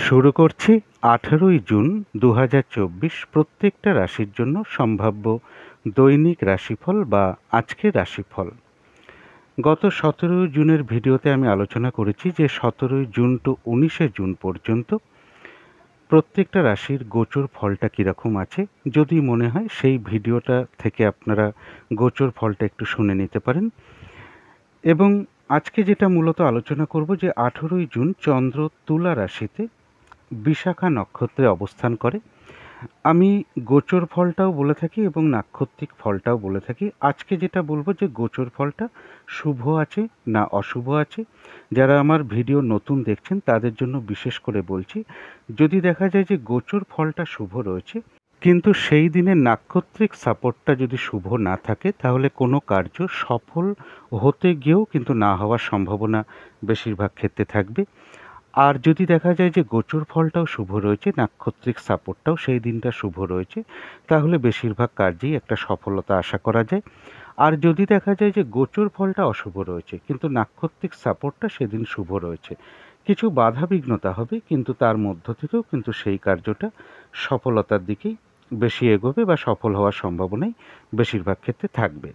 শুরু করছি 18ই জুন 2024 প্রত্যেকটা রাশির জন্য সম্ভাব্য দৈনিক রাশিফল বা আজকের রাশিফল। গত 17 জুনের ভিডিওতে আমি আলোচনা করেছি যে 17ই জুন টু 19শে জুন পর্যন্ত প্রত্যেকটা রাশির গোচর ফলটা কীরকম আছে। যদি মনে হয় সেই ভিডিওটা থেকে আপনারা গোচর ফলটা একটু শুনে নিতে পারেন। এবং আজকে যেটা মূলত আলোচনা করব যে 18ই জুন চন্দ্র তুলা রাশিতে বিশাখা নক্ষত্রে অবস্থান করে। আমি গোচর ফলটাও বলে থাকি এবং নাক্ষত্রিক ফলটাও বলে থাকি। আজকে যেটা বলবো যে গোচর ফলটা শুভ আছে না অশুভ আছে, যারা আমার ভিডিও নতুন দেখছেন তাদের জন্য বিশেষ করে বলছি। যদি দেখা যায় যে গোচর ফলটা শুভ রয়েছে কিন্তু সেই দিনের নাক্ষত্রিক সাপোর্টটা যদি শুভ না থাকে, তাহলে কোনো কার্য সফল হতে গিয়েও কিন্তু না হওয়ার সম্ভাবনা বেশিরভাগ ক্ষেত্রে থাকবে। আর যদি দেখা যায় যে গোচর ফলটাও শুভ রয়েছে, নাক্ষত্রিক সাপোর্টটাও সেই দিনটা শুভ রয়েছে, তাহলে বেশিরভাগ কার্যেই একটা সফলতা আশা করা যায়। আর যদি দেখা যায় যে গোচর ফলটা অশুভ রয়েছে কিন্তু নাক্ষত্রিক সাপোর্টটা সেদিন শুভ রয়েছে, কিছু বাধা বিঘ্নতা হবে কিন্তু তার মধ্য থেকেও কিন্তু সেই কার্যটা সফলতার দিকেই বেশি এগোবে বা সফল হওয়ার সম্ভাবনাই বেশিরভাগ ক্ষেত্রে থাকবে।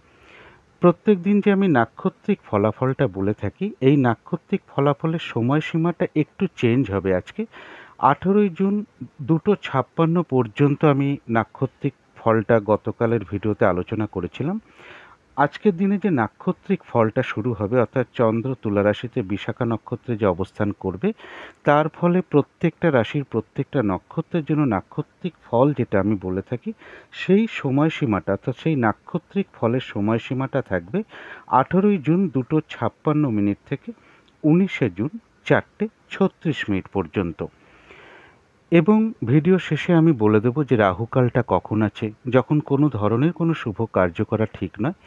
প্রত্যেক দিন যে আমি নাক্ষত্রিক ফলাফলটা বলে থাকি, এই নাক্ষত্রিক ফলাফলের সময়সীমাটা একটু চেঞ্জ হবে আজকে। 18ই জুন 2:56 পর্যন্ত আমি নাক্ষত্রিক ফলটা গতকালের ভিডিওতে আলোচনা করেছিলাম। আজকের দিনে যে নাক্ষত্রিক ফলটা শুরু হবে, অর্থাৎ চন্দ্র তুলা রাশিতে বিশাখা নক্ষত্রে যে অবস্থান করবে, তার ফলে প্রত্যেকটা রাশির প্রত্যেকটা নক্ষত্রের জন্য নাক্ষত্রিক ফল যেটা আমি বলে থাকি, সেই সময়সীমাটা অর্থাৎ সেই নাক্ষত্রিক ফলের সময়সীমাটা থাকবে 18ই জুন 2:56 থেকে 19শে জুন 4:36 পর্যন্ত। এবং ভিডিও শেষে আমি বলে দেবো যে রাহুকালটা কখন আছে, যখন কোনো ধরনের কোনো শুভ কার্য করা ঠিক নয়,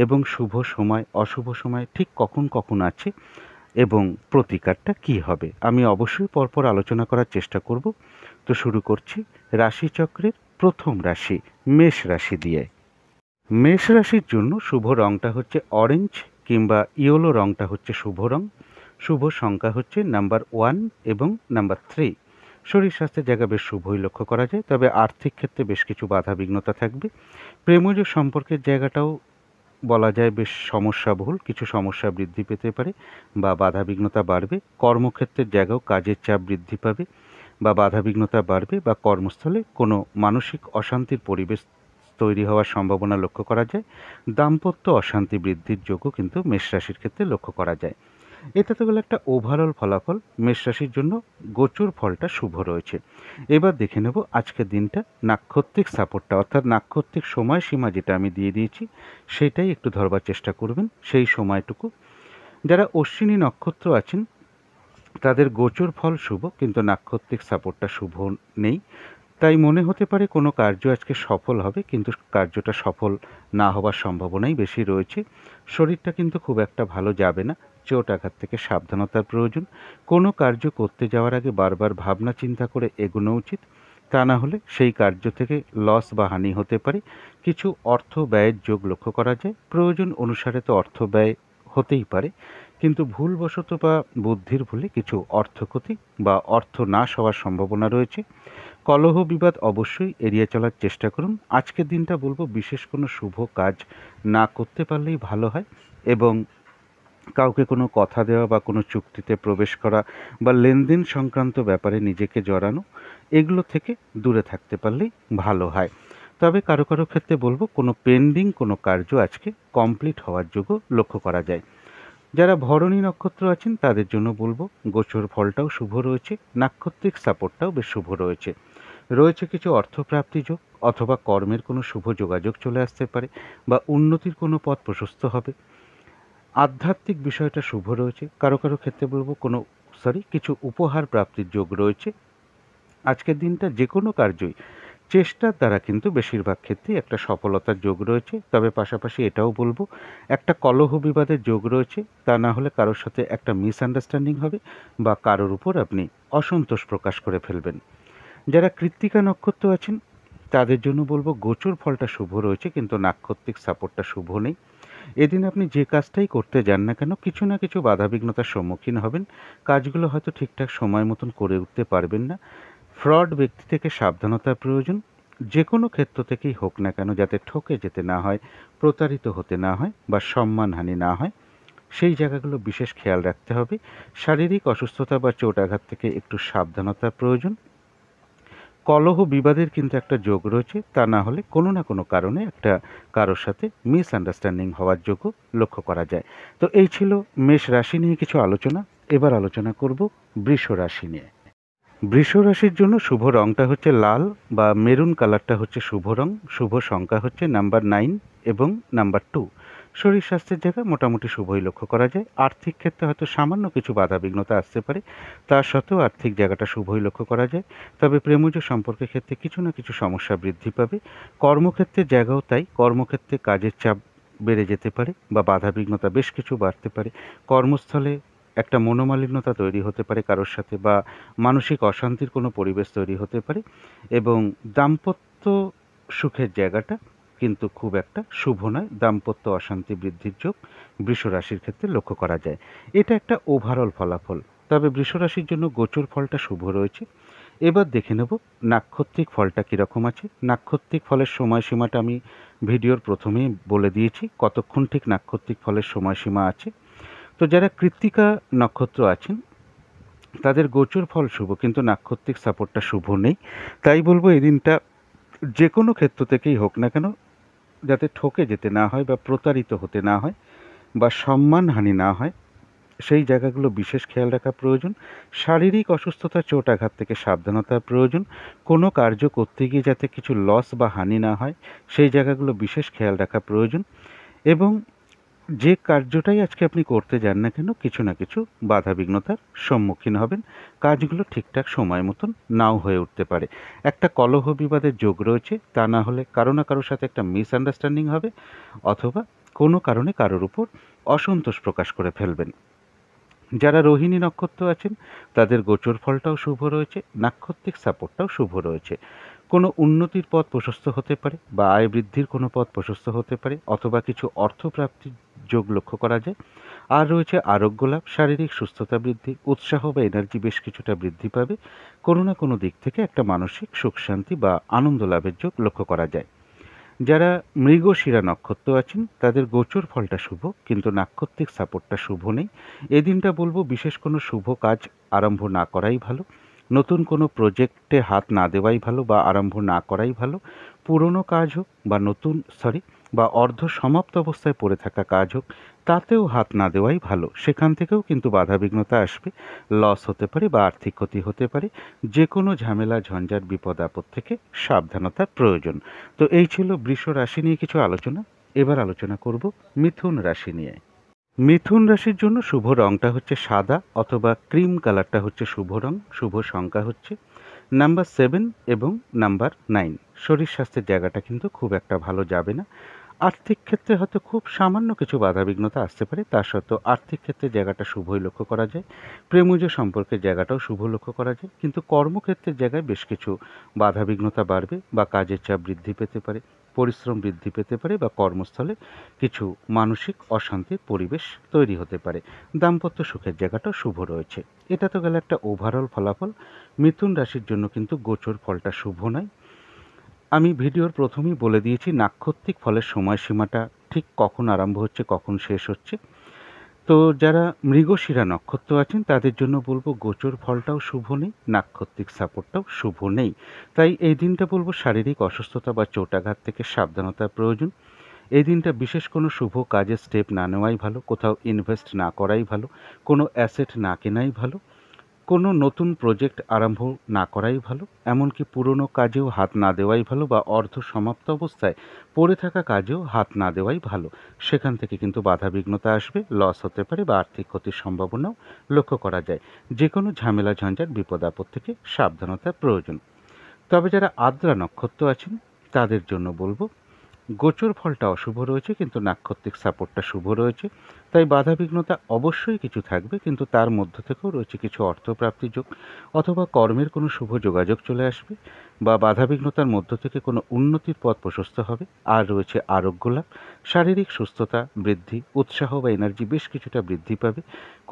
এবং শুভ সময় অশুভ সময় ঠিক কখন কখন আছে এবং প্রতিকারটা কি হবে। আমি অবশ্যই পরপর আলোচনা করার চেষ্টা করব। তো শুরু করছি রাশিচক্রের প্রথম রাশি মেষ রাশি দিয়ে। মেষ রাশির জন্য শুভ রঙটা হচ্ছে অরেঞ্জ কিংবা ইয়েলো রঙটা হচ্ছে শুভ রং। শুভ সংখ্যা হচ্ছে নাম্বার 1 এবং নাম্বার 3। শরীর স্বাস্থ্যের জায়গা বেশ শুভই লক্ষ্য করা যায়, তবে আর্থিক ক্ষেত্রে বেশ কিছু বাধা বিঘ্নতা থাকবে। প্রেমজ সম্পর্কের জায়গাটাও বলা যায় বেশ সমস্যাবহুল, কিছু সমস্যা বৃদ্ধি পেতে পারে বা বাধা বিঘ্নতা বাড়বে। কর্মক্ষেত্রের জায়গাও কাজের চাপ বৃদ্ধি পাবে বা বাধা বিঘ্নতা বাড়বে, বা কর্মস্থলে কোনো মানসিক অশান্তির পরিবেশ তৈরি হওয়ার সম্ভাবনা লক্ষ্য করা যায়। দাম্পত্য অশান্তি বৃদ্ধির যোগও কিন্তু মেষ রাশির ক্ষেত্রে লক্ষ্য করা যায়। এটা তো গেল একটা ওভারঅল ফলাফল। মেষ রাশির জন্য গোচর ফলটা শুভ রয়েছে। এবার দেখে নেব আজকের দিনটা নাক্ষত্রিক সাপোর্টটা, অর্থাৎ নাক্ষত্রিক সময়সীমা যেটা আমি দিয়ে দিয়েছি সেটাই একটু ধরবার চেষ্টা করবেন সেই সময়টুকু। যারা অশ্বিনী নক্ষত্র আছেন তাদের গোচর ফল শুভ কিন্তু নাক্ষত্রিক সাপোর্টটা শুভ নেই, তাই মনে হতে পারে কোনো কার্য আজকে সফল হবে কিন্তু কার্যটা সফল না হওয়ার সম্ভাবনাই বেশি রয়েছে। শরীরটা কিন্তু খুব একটা ভালো যাবে না, চোট আঘাত থেকে সাবধানতার প্রয়োজন। কোনো কার্য করতে যাওয়ার আগে বারবার ভাবনা চিন্তা করে এগোনো উচিত, তা না হলে সেই কার্য থেকে লস বা হানি হতে পারে। কিছু অর্থ ব্যয়ের যোগ লক্ষ্য করা যায়, প্রয়োজন অনুসারে তো অর্থ ব্যয় হতেই পারে, কিন্তু ভুলবশত বা বুদ্ধির ভুলে কিছু অর্থক্ষতি বা অর্থ নাশ হওয়ার সম্ভাবনা রয়েছে। কলহ বিবাদ অবশ্যই এড়িয়ে চলার চেষ্টা করুন। আজকের দিনটা বলবো বিশেষ কোনো শুভ কাজ না করতে পারলেই ভালো হয়, এবং কাউকে কোনো কথা দেওয়া বা কোনো চুক্তিতে প্রবেশ করা বা লেনদেন সংক্রান্ত ব্যাপারে নিজেকে জড়ানো, এগুলো থেকে দূরে থাকতে পারলেই ভালো হয়। তবে কারো কারো ক্ষেত্রে বলবো কোনো পেন্ডিং কোনো কার্য আজকে কমপ্লিট হওয়ার যোগও লক্ষ্য করা যায়। যারা ভরণী নক্ষত্র আছেন তাদের জন্য বলবো গোচর ফলটাও শুভ রয়েছে, নাক্ষত্রিক সাপোর্টটাও বেশ শুভ রয়েছে। রয়েছে কিছু অর্থপ্রাপ্তি যোগ, অথবা কর্মের কোনো শুভ যোগাযোগ চলে আসতে পারে বা উন্নতির কোনো পথ প্রশস্ত হবে। আধ্যাত্মিক বিষয়টা শুভ রয়েছে। কারো কারো ক্ষেত্রে বলবো কিছু উপহার প্রাপ্তির যোগ রয়েছে। আজকের দিনটা যে কোনো কার্যই চেষ্টার দ্বারা কিন্তু বেশিরভাগ ক্ষেত্রেই একটা সফলতার যোগ রয়েছে। তবে পাশাপাশি এটাও বলবো একটা কলহ বিবাদের যোগ রয়েছে, তা না হলে কারোর সাথে একটা মিসআন্ডারস্ট্যান্ডিং হবে বা কারোর উপর আপনি অসন্তোষ প্রকাশ করে ফেলবেন। যারা কৃত্তিকা নক্ষত্র আছেন তাদের জন্য বলবো গোচর ফলটা শুভ রয়েছে কিন্তু নাক্ষত্রিক সাপোর্টটা শুভ নেই। এদিন আপনি যে কাজটাই করতে যান না কেন কিছু না কিছু বাধাবিঘ্নতার সম্মুখীন হবেন। কাজগুলো হয়তো ঠিকঠাক সময় মতন করে উঠতে পারবেন না। ফ্রড ব্যক্তি থেকে সাবধানতার প্রয়োজন। যে কোনো ক্ষেত্র থেকেই হোক না কেন যাতে ঠকে যেতে না হয়, প্রতারিত হতে না হয় বা সম্মানহানি না হয়, সেই জায়গাগুলো বিশেষ খেয়াল রাখতে হবে। শারীরিক অসুস্থতা বা চোট আঘাত থেকে একটু সাবধানতার প্রয়োজন। কলহ বিবাদের কিন্তু একটা যোগ রয়েছে, তা না হলে কোনো না কোনো কারণে একটা কারোর সাথে মিসআন্ডারস্ট্যান্ডিং হওয়ার যোগও লক্ষ্য করা যায়। তো এই ছিল মেষ রাশি নিয়ে কিছু আলোচনা। এবার আলোচনা করব বৃষ রাশি নিয়ে। বৃষ রাশির জন্য শুভ রংটা হচ্ছে লাল বা মেরুন কালারটা হচ্ছে শুভ রং। শুভ সংখ্যা হচ্ছে নাম্বার 9 এবং নাম্বার 2। শরীর স্বাস্থ্যের জায়গায় মোটামুটি শুভই লক্ষ্য করা যায়। আর্থিক ক্ষেত্রে হয়তো সামান্য কিছু বাধাবিঘ্নতা আসতে পারে, তা সত্ত্বেও আর্থিক জায়গাটা শুভই লক্ষ্য করা যায়। তবে প্রেমজ সম্পর্কের ক্ষেত্রে কিছু না কিছু সমস্যা বৃদ্ধি পাবে। কর্মক্ষেত্রের জায়গাও তাই। কর্মক্ষেত্রে কাজের চাপ বেড়ে যেতে পারে বা বাধাবিঘ্নতা বেশ কিছু বাড়তে পারে। কর্মস্থলে একটা মনোমালিন্যতা তৈরি হতে পারে কারোর সাথে, বা মানসিক অশান্তির কোনো পরিবেশ তৈরি হতে পারে, এবং দাম্পত্য সুখের জায়গাটা কিন্তু খুব একটা শুভ নয়। দাম্পত্য অশান্তি বৃদ্ধির যোগ বৃষ রাশির ক্ষেত্রে লক্ষ্য করা যায়। এটা একটা ওভারঅল ফলাফল। তবে বৃষ রাশির জন্য গোচর ফলটা শুভ রয়েছে। এবার দেখে নেব নাক্ষত্রিক ফলটা কীরকম আছে। নাক্ষত্রিক ফলের সময়সীমাটা আমি ভিডিওর প্রথমেই বলে দিয়েছি, কতক্ষণ ঠিক নাক্ষত্রিক ফলের সময়সীমা আছে। তো যারা কৃত্তিকা নক্ষত্র আছেন তাদের গোচর ফল শুভ, কিন্তু নাক্ষত্রিক সাপোর্টটা শুভ নেই। তাই বলবো এই দিনটা যে কোনো ক্ষেত্র থেকেই হোক না কেন যাতে ঠকে যেতে না হয় বা প্রতারিত হতে না হয় বা সম্মানহানি না হয়, সেই জায়গাগুলো বিশেষ খেয়াল রাখা প্রয়োজন। শারীরিক অসুস্থতা চোট আঘাত থেকে সাবধানতার প্রয়োজন। কোনো কার্য করতে গিয়ে যাতে কিছু লস বা হানি না হয়, সেই জায়গাগুলো বিশেষ খেয়াল রাখা প্রয়োজন। এবং যে কার্যটাই আজকে আপনি করতে যান না কেন কিছু না কিছু বাধাবিঘ্নতার সম্মুখীন হবেন। কাজগুলো ঠিকঠাক সময় মতন নাও হয়ে উঠতে পারে। একটা কলহ বিবাদের যোগ রয়েছে, তা না হলে কারো না কারোর সাথে একটা মিসআন্ডারস্ট্যান্ডিং হবে, অথবা কোনো কারণে কারোর উপর অসন্তোষ প্রকাশ করে ফেলবেন। যারা রোহিণী নক্ষত্র আছেন তাদের গোচর ফলটাও শুভ রয়েছে, নাক্ষত্রিক সাপোর্টটাও শুভ রয়েছে। কোনো উন্নতির পথ প্রশস্ত হতে পারে বা আয় বৃদ্ধির কোনো পথ প্রশস্ত হতে পারে, অথবা কিছু অর্থপ্রাপ্তির যোগ লক্ষ্য করা যায়। আর রয়েছে আরোগ্য লাভ, শারীরিক সুস্থতা বৃদ্ধি, উৎসাহ বা এনার্জি বেশ কিছুটা বৃদ্ধি পাবে। কোনো না কোনো দিক থেকে একটা মানসিক সুখ শান্তি বা আনন্দ লাভের যোগ লক্ষ্য করা যায়। যারা মৃগশিরা নক্ষত্র আছেন তাদের গোচর ফলটা শুভ, কিন্তু নাক্ষত্রিক সাপোর্টটা শুভ নেই। এই দিনটা বলবো বিশেষ কোনো শুভ কাজ আরম্ভ না করাই ভালো। নতুন কোনো প্রজেক্টে হাত না দেওয়াই ভালো বা আরম্ভ না করাই ভালো। পুরনো কাজ হোক বা বা অর্ধ সমাপ্ত অবস্থায় পড়ে থাকা কাজ হোক, তাতেও হাত না দেওয়াই ভালো। সেখান থেকেও কিন্তু বাধাবিঘ্নতা আসবে, লস হতে পারে বা আর্থিক ক্ষতি হতে পারে। যে কোনো ঝামেলা ঝঞ্ঝাট বিপদ আপদ থেকে সাবধানতার প্রয়োজন। তো এই ছিল বৃষ রাশি নিয়ে কিছু আলোচনা। এবার আলোচনা করব মিথুন রাশি নিয়ে। মিথুন রাশির জন্য শুভ রংটা হচ্ছে সাদা অথবা ক্রিম কালারটা হচ্ছে শুভ রং। শুভ সংখ্যা হচ্ছে নাম্বার 7 এবং নাম্বার 9। শরীর স্বাস্থ্যের জায়গাটা কিন্তু খুব একটা ভালো যাবে না। আর্থিক ক্ষেত্রে হয়তো খুব সামান্য কিছু বাধাবিঘ্নতা আসতে পারে, তা সত্ত্বেও আর্থিক ক্ষেত্রে জায়গাটা শুভই লক্ষ্য করা যায়। প্রেমজ সম্পর্কের জায়গাটাও শুভ লক্ষ্য করা যায়, কিন্তু কর্মক্ষেত্রের জায়গায় বেশ কিছু বাধাবিঘ্নতা বাড়বে বা কাজের চাপ বৃদ্ধি পেতে পারে, পরিশ্রম বৃদ্ধি পেতে পারে, বা কর্মস্থলে কিছু মানসিক অশান্তির পরিবেশ তৈরি হতে পারে। দাম্পত্য সুখের জায়গাটাও শুভ রয়েছে। এটা তো গেল একটা ওভারঅল ফলাফল। মিথুন রাশির জন্য কিন্তু গোচর ফলটা শুভ নয়। আমি ভিডিওর প্রথমেই বলে দিয়েছি নাক্ষত্রিক ফলের সময়সীমাটা ঠিক কখন আরম্ভ হচ্ছে কখন শেষ হচ্ছে। তো যারা মৃগশিরা নক্ষত্র আছেন তাদের জন্য বলবো গোচর ফলটাও শুভ নেই, নাক্ষত্রিক সাপোর্টটাও শুভ নেই। তাই এই দিনটা বলবো শারীরিক অসুস্থতা বা চোটাঘাত থেকে সাবধানতার প্রয়োজন। এই দিনটা বিশেষ কোনো শুভ কাজে স্টেপ না নেওয়াই ভালো, কোথাও ইনভেস্ট না করাই ভালো, কোনো অ্যাসেট না কেনাই ভালো, কোনো নতুন প্রজেক্ট আরম্ভ না করাই ভালো, এমনকি পুরনো কাজেও হাত না দেওয়াই ভালো, বা অর্ধ সমাপ্ত অবস্থায় পড়ে থাকা কাজেও হাত না দেওয়াই ভালো। সেখান থেকে কিন্তু বাধাবিঘ্নতা আসবে, লস হতে পারে বা আর্থিক ক্ষতির সম্ভাবনাও লক্ষ্য করা যায়। যে কোনো ঝামেলা ঝঞ্ঝাট বিপদ আপদ থেকে সাবধানতার প্রয়োজন। তবে যারা আদ্রা নক্ষত্র আছেন তাদের জন্য বলবো গোচর ফলটা অশুভ রয়েছে, কিন্তু নাক্ষত্রিক সাপোর্টটা শুভ রয়েছে। তাই বাধাবিঘ্নতা অবশ্যই কিছু থাকবে, কিন্তু তার মধ্য থেকেও রয়েছে কিছু অর্থপ্রাপ্তির যোগ, অথবা কর্মের কোনো শুভ যোগাযোগ চলে আসবে, বা বাধাবিঘ্নতার মধ্য থেকে কোনো উন্নতির পথ প্রশস্ত হবে। আর রয়েছে আরোগ্য লাভ, শারীরিক সুস্থতা বৃদ্ধি, উৎসাহ বা এনার্জি বেশ কিছুটা বৃদ্ধি পাবে।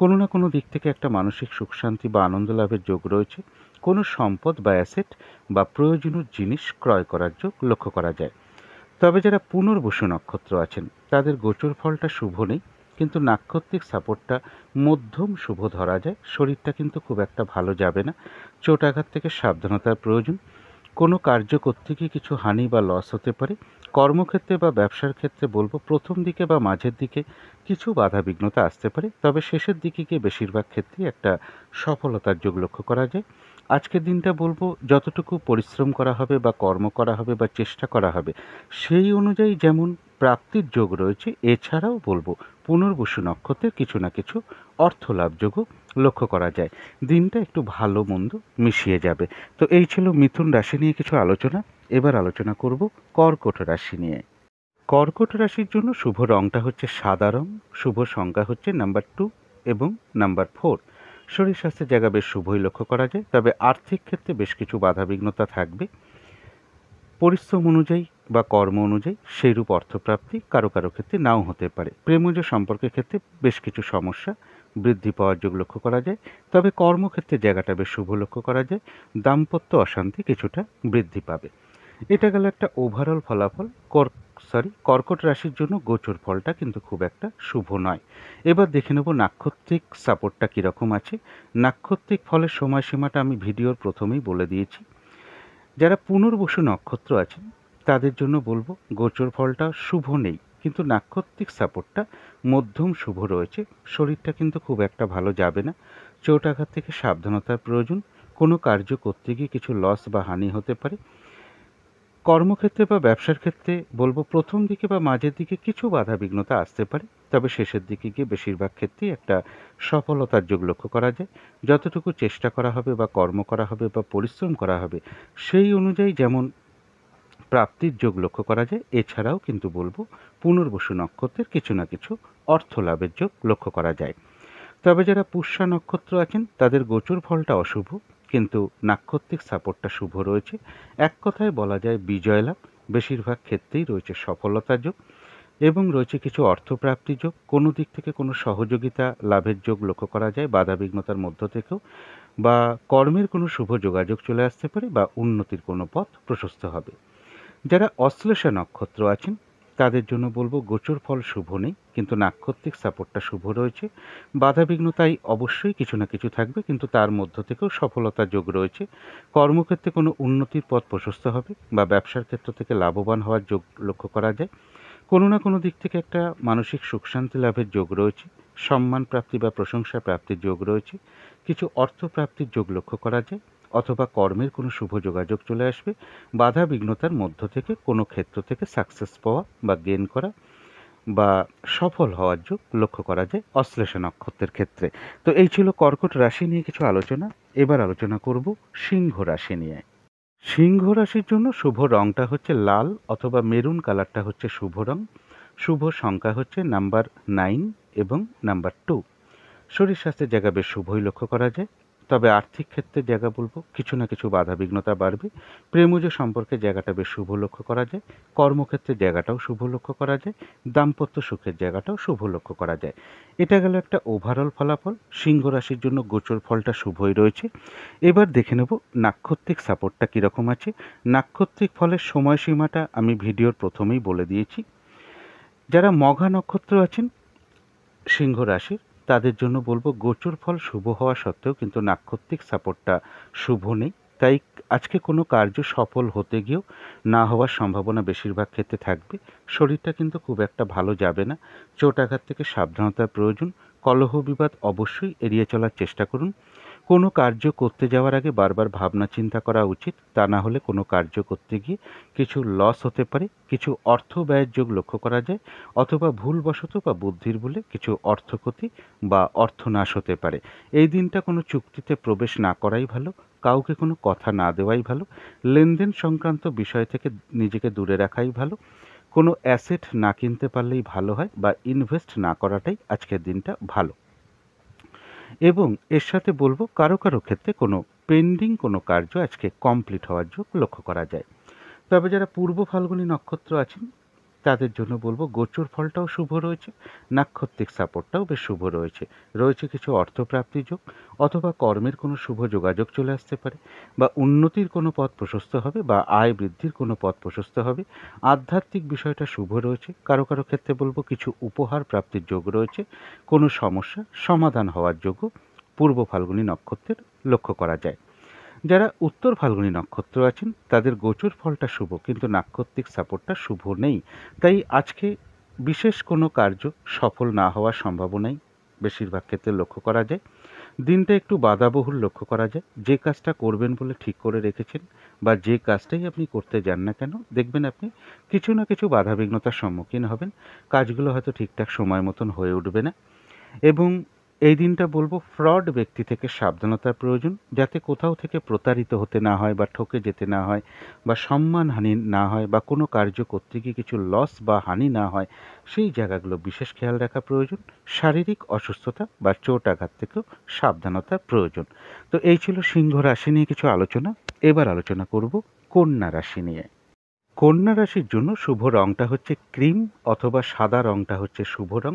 কোনো না কোনো দিক থেকে একটা মানসিক সুখ শান্তি বা আনন্দ লাভের যোগ রয়েছে। কোনো সম্পদ বা অ্যাসেট বা প্রয়োজনীয় জিনিস ক্রয় করার যোগ লক্ষ্য করা যায়। তবে যারা পুনর্বসু নক্ষত্র আছেন তাদের গোচর ফলটা শুভ নেই, কিন্তু নাক্ষত্রিক সাপোর্টটা মধ্যম শুভ ধরা যায়। শরীরটা কিন্তু খুব একটা ভালো যাবে না, চোট আঘাত থেকে সাবধানতার প্রয়োজন। কোনো কার্য করতে গিয়ে কিছু হানি বা লস হতে পারে। কর্মক্ষেত্রে বা ব্যবসার ক্ষেত্রে বলবো প্রথম দিকে বা মাঝের দিকে কিছু বাধা বিঘ্নতা আসতে পারে, তবে শেষের দিকে গিয়ে বেশিরভাগ ক্ষেত্রেই একটা সফলতার যোগ লক্ষ্য করা যায়। আজকের দিনটা বলবো যতটুকু পরিশ্রম করা হবে বা কর্ম করা হবে বা চেষ্টা করা হবে সেই অনুযায়ী যেমন প্রাপ্তির যোগ রয়েছে, এছাড়াও বলবো পুনর্বসু নক্ষত্রের কিছু না কিছু অর্থ লাভ যোগও লক্ষ্য করা যায়। দিনটা একটু ভালো মন্দ মিশিয়ে যাবে। তো এই ছিল মিথুন রাশি নিয়ে কিছু আলোচনা। এবার আলোচনা করব কর্কট রাশি নিয়ে। কর্কট রাশির জন্য শুভ রংটা হচ্ছে সাদা রং, শুভ সংখ্যা হচ্ছে নাম্বার 2 এবং নাম্বার 4। শরীর স্বাস্থ্যের জায়গা বেশ শুভই লক্ষ্য করা যায়, তবে আর্থিক ক্ষেত্রে বেশ কিছু বাধাবিঘ্নতা থাকবে। পরিশ্রম অনুযায়ী বা কর্ম অনুযায়ী সেইরূপ অর্থপ্রাপ্তি কারো কারো ক্ষেত্রে নাও হতে পারে। প্রেমজ সম্পর্কের ক্ষেত্রে বেশ কিছু সমস্যা বৃদ্ধি পাওয়ার যোগ লক্ষ্য করা যায়, তবে কর্মক্ষেত্রে জায়গাটা বেশ শুভ লক্ষ্য করা যায়। দাম্পত্য অশান্তি কিছুটা বৃদ্ধি পাবে। এটা গেল একটা ওভারঅল ফলাফল। কর্কট রাশির জন্য গোচর ফলটা কিন্তু খুব একটা শুভ নয়। এবার দেখে নেব নাক্ষত্রিক সাপোর্টটা কীরকম আছে। নাক্ষত্রিক ফলের সময়সীমাটা আমি ভিডিওর প্রথমেই বলে দিয়েছি। যারা পুনর্বসু নক্ষত্র আছেন তাদের জন্য বলবো গোচর ফলটা শুভ নেই, কিন্তু নাক্ষত্রিক সাপোর্টটা মধ্যম শুভ রয়েছে। শরীরটা কিন্তু খুব একটা ভালো যাবে না, চোট আঘাত থেকে সাবধানতার প্রয়োজন। কোনো কার্য করতে গিয়ে কিছু লস বা হানি হতে পারে। কর্মক্ষেত্রে বা ব্যবসার ক্ষেত্রে বলবো প্রথম দিকে বা মাঝের দিকে কিছু বাধা বিঘ্নতা আসতে পারে, তবে শেষের দিকে গিয়ে বেশিরভাগ ক্ষেত্রেই একটা সফলতার যোগ লক্ষ্য করা যায়। যতটুকু চেষ্টা করা হবে বা কর্ম করা হবে বা পরিশ্রম করা হবে সেই অনুযায়ী যেমন প্রাপ্তির যোগ লক্ষ্য করা যায়, এছাড়াও কিন্তু বলবো পুনর্বসু নক্ষত্রের কিছু না কিছু অর্থ লাভের যোগ লক্ষ্য করা যায়। তবে যারা পুষ্যা নক্ষত্র আছেন তাদের গোচর ফলটা অশুভ, কিন্তু নাক্ষত্রিক সাপোর্টটা শুভ রয়েছে। এক কথায় বলা যায় বিজয় লাভ, বেশিরভাগ ক্ষেত্রেই রয়েছে সফলতার যোগ এবং রয়েছে কিছু অর্থপ্রাপ্তির যোগ। কোনো দিক থেকে কোনো সহযোগিতা লাভের যোগ লক্ষ্য করা যায় বাধাবিঘ্নতার মধ্য থেকেও, বা কর্মের কোনো শুভ যোগাযোগ চলে আসতে পারে, বা উন্নতির কোনো পথ প্রশস্ত হবে। যারা অশ্লেষা নক্ষত্র আছেন তাদের জন্য বলবো গোচর ফল শুভ নেই, কিন্তু নাক্ষত্রিক সাপোর্টটা শুভ রয়েছে। বাধাবিঘ্নতাই অবশ্যই কিছু না কিছু থাকবে, কিন্তু তার মধ্য থেকেও সফলতার যোগ রয়েছে। কর্মক্ষেত্রে কোনো উন্নতির পথ প্রশস্ত হবে, বা ব্যবসার ক্ষেত্র থেকে লাভবান হওয়ার যোগ লক্ষ্য করা যায়। কোনো না কোনো দিক থেকে একটা মানসিক সুখ শান্তি লাভের যোগ রয়েছে। সম্মান প্রাপ্তি বা প্রশংসা প্রাপ্তির যোগ রয়েছে। কিছু অর্থ প্রাপ্তির যোগ লক্ষ্য করা যায়, অথবা কর্মের কোনো শুভ যোগাযোগ চলে আসবে। বাধা বিঘ্নতার মধ্য থেকে কোনো ক্ষেত্র থেকে সাকসেস পাওয়া বা গেন করা বা সফল হওয়ার যোগ লক্ষ্য করা যায় অশ্লেষা নক্ষত্রের ক্ষেত্রে। তো এই ছিল কর্কট রাশি নিয়ে কিছু আলোচনা। এবার আলোচনা করব সিংহ রাশি নিয়ে। সিংহ রাশির জন্য শুভ রংটা হচ্ছে লাল অথবা মেরুন কালারটা হচ্ছে শুভ রং। শুভ সংখ্যা হচ্ছে নাম্বার 9 এবং নাম্বার 2। শরীর স্বাস্থ্যের জায়গা বেশ শুভই লক্ষ্য করা যায়, তবে আর্থিক ক্ষেত্রে জায়গা বলবো কিছু না কিছু বাধা বিঘ্নতা বাড়বে। প্রেমজ সম্পর্কের জায়গাটা বেশ শুভ লক্ষ্য করা যায়। কর্মক্ষেত্রের জায়গাটাও শুভ লক্ষ্য করা যায়। দাম্পত্য সুখের জায়গাটাও শুভ লক্ষ্য করা যায়। এটা গেল একটা ওভারঅল ফলাফল। সিংহ রাশির জন্য গোচর ফলটা শুভই রয়েছে। এবার দেখে নেব নাক্ষত্রিক সাপোর্টটা কীরকম আছে। নাক্ষত্রিক ফলের সময়সীমাটা আমি ভিডিওর প্রথমেই বলে দিয়েছি। যারা মঘা নক্ষত্র আছেন সিংহ রাশির তাদের জন্য বলবো গোচর ফল শুভ হওয়া সত্ত্বেও কিন্তু নাক্ষত্রিক সাপোর্টটা শুভ নেই। তাই আজকে কোনো কার্য সফল হতে গিয়েও না হওয়ার সম্ভাবনা বেশিরভাগ ক্ষেত্রে থাকবে। শরীরটা কিন্তু খুব একটা ভালো যাবে না, চোট আঘাত থেকে সাবধানতার প্রয়োজন। কলহ বিবাদ অবশ্যই এড়িয়ে চলার চেষ্টা করুন। কোনো কার্য করতে যাওয়ার আগে বারবার ভাবনা চিন্তা করা উচিত, তা না হলে কোনো কার্য করতে গিয়ে কিছু লস হতে পারে, কিছু অর্থ ব্যয়ের যোগ লক্ষ্য করা যায়, অথবা ভুলবশত বা বুদ্ধির বলে কিছু অর্থক্ষতি বা অর্থনাশ হতে পারে। এই দিনটা কোনো চুক্তিতে প্রবেশ না করাই ভালো, কাউকে কোনো কথা না দেওয়াই ভালো। লেনদেন সংক্রান্ত বিষয় থেকে নিজেকে দূরে রাখাই ভালো। কোনো অ্যাসেট না কিনতে পারলেই ভালো হয়, বা ইনভেস্ট না করাটাই আজকের দিনটা ভালো। এবং এর সাথে বলবো কারো কারো ক্ষেত্রে কোনো পেন্ডিং কোনো কার্য আজকে কমপ্লিট হওয়ার যোগ লক্ষ্য করা যায়। তবে যারা পূর্ব ফাল্গুনী নক্ষত্র আছেন তাদের জন্য বলবো গোচর ফলটাও শুভ রয়েছে, নাক্ষত্রিক সাপোর্টটাও বেশ শুভ রয়েছে। রয়েছে কিছু অর্থপ্রাপ্তি যোগ, অথবা কর্মের কোনো শুভ যোগাযোগ চলে আসতে পারে, বা উন্নতির কোনো পথ প্রশস্ত হবে, বা আয় বৃদ্ধির কোনো পথ প্রশস্ত হবে। আধ্যাত্মিক বিষয়টা শুভ রয়েছে। কারো কারো ক্ষেত্রে বলবো কিছু উপহার প্রাপ্তির যোগ রয়েছে, কোনো সমস্যা সমাধান হওয়ার যোগও পূর্ব ফাল্গুনী নক্ষত্রের লক্ষ্য করা যায়। যারা উত্তর ফাল্গুনী নক্ষত্র আছেন তাদের গোচর ফলটা শুভ, কিন্তু নাক্ষত্রিক সাপোর্টটা শুভ নেই। তাই আজকে বিশেষ কোনো কার্য সফল না হওয়ার সম্ভাবনাই বেশিরভাগ ক্ষেত্রে লক্ষ্য করা যায়। দিনটা একটু বাধাবহুল লক্ষ্য করা যায়। যে কাজটা করবেন বলে ঠিক করে রেখেছেন, বা যে কাজটাই আপনি করতে যান না কেন, দেখবেন আপনি কিছু না কিছু বাধাবিঘ্নতার সম্মুখীন হবেন। কাজগুলো হয়তো ঠিকঠাক সময় মতন হয়ে উঠবে না। এবং এই দিনটা বলবো ফ্রড ব্যক্তি থেকে সাবধানতার প্রয়োজন, যাতে কোথাও থেকে প্রতারিত হতে না হয়, বা ঠকে যেতে না হয়, বা সম্মানহানি না হয়, বা কোনো কার্য করতে গিয়ে কিছু লস বা হানি না হয়, সেই জায়গাগুলো বিশেষ খেয়াল রাখা প্রয়োজন। শারীরিক অসুস্থতা বা চোট আঘাত থেকেও সাবধানতার প্রয়োজন। তো এই ছিল সিংহ রাশি নিয়ে কিছু আলোচনা। এবার আলোচনা করব কন্যা রাশি নিয়ে। কন্যা রাশির জন্য শুভ রংটা হচ্ছে ক্রিম অথবা সাদা রংটা হচ্ছে শুভ রং।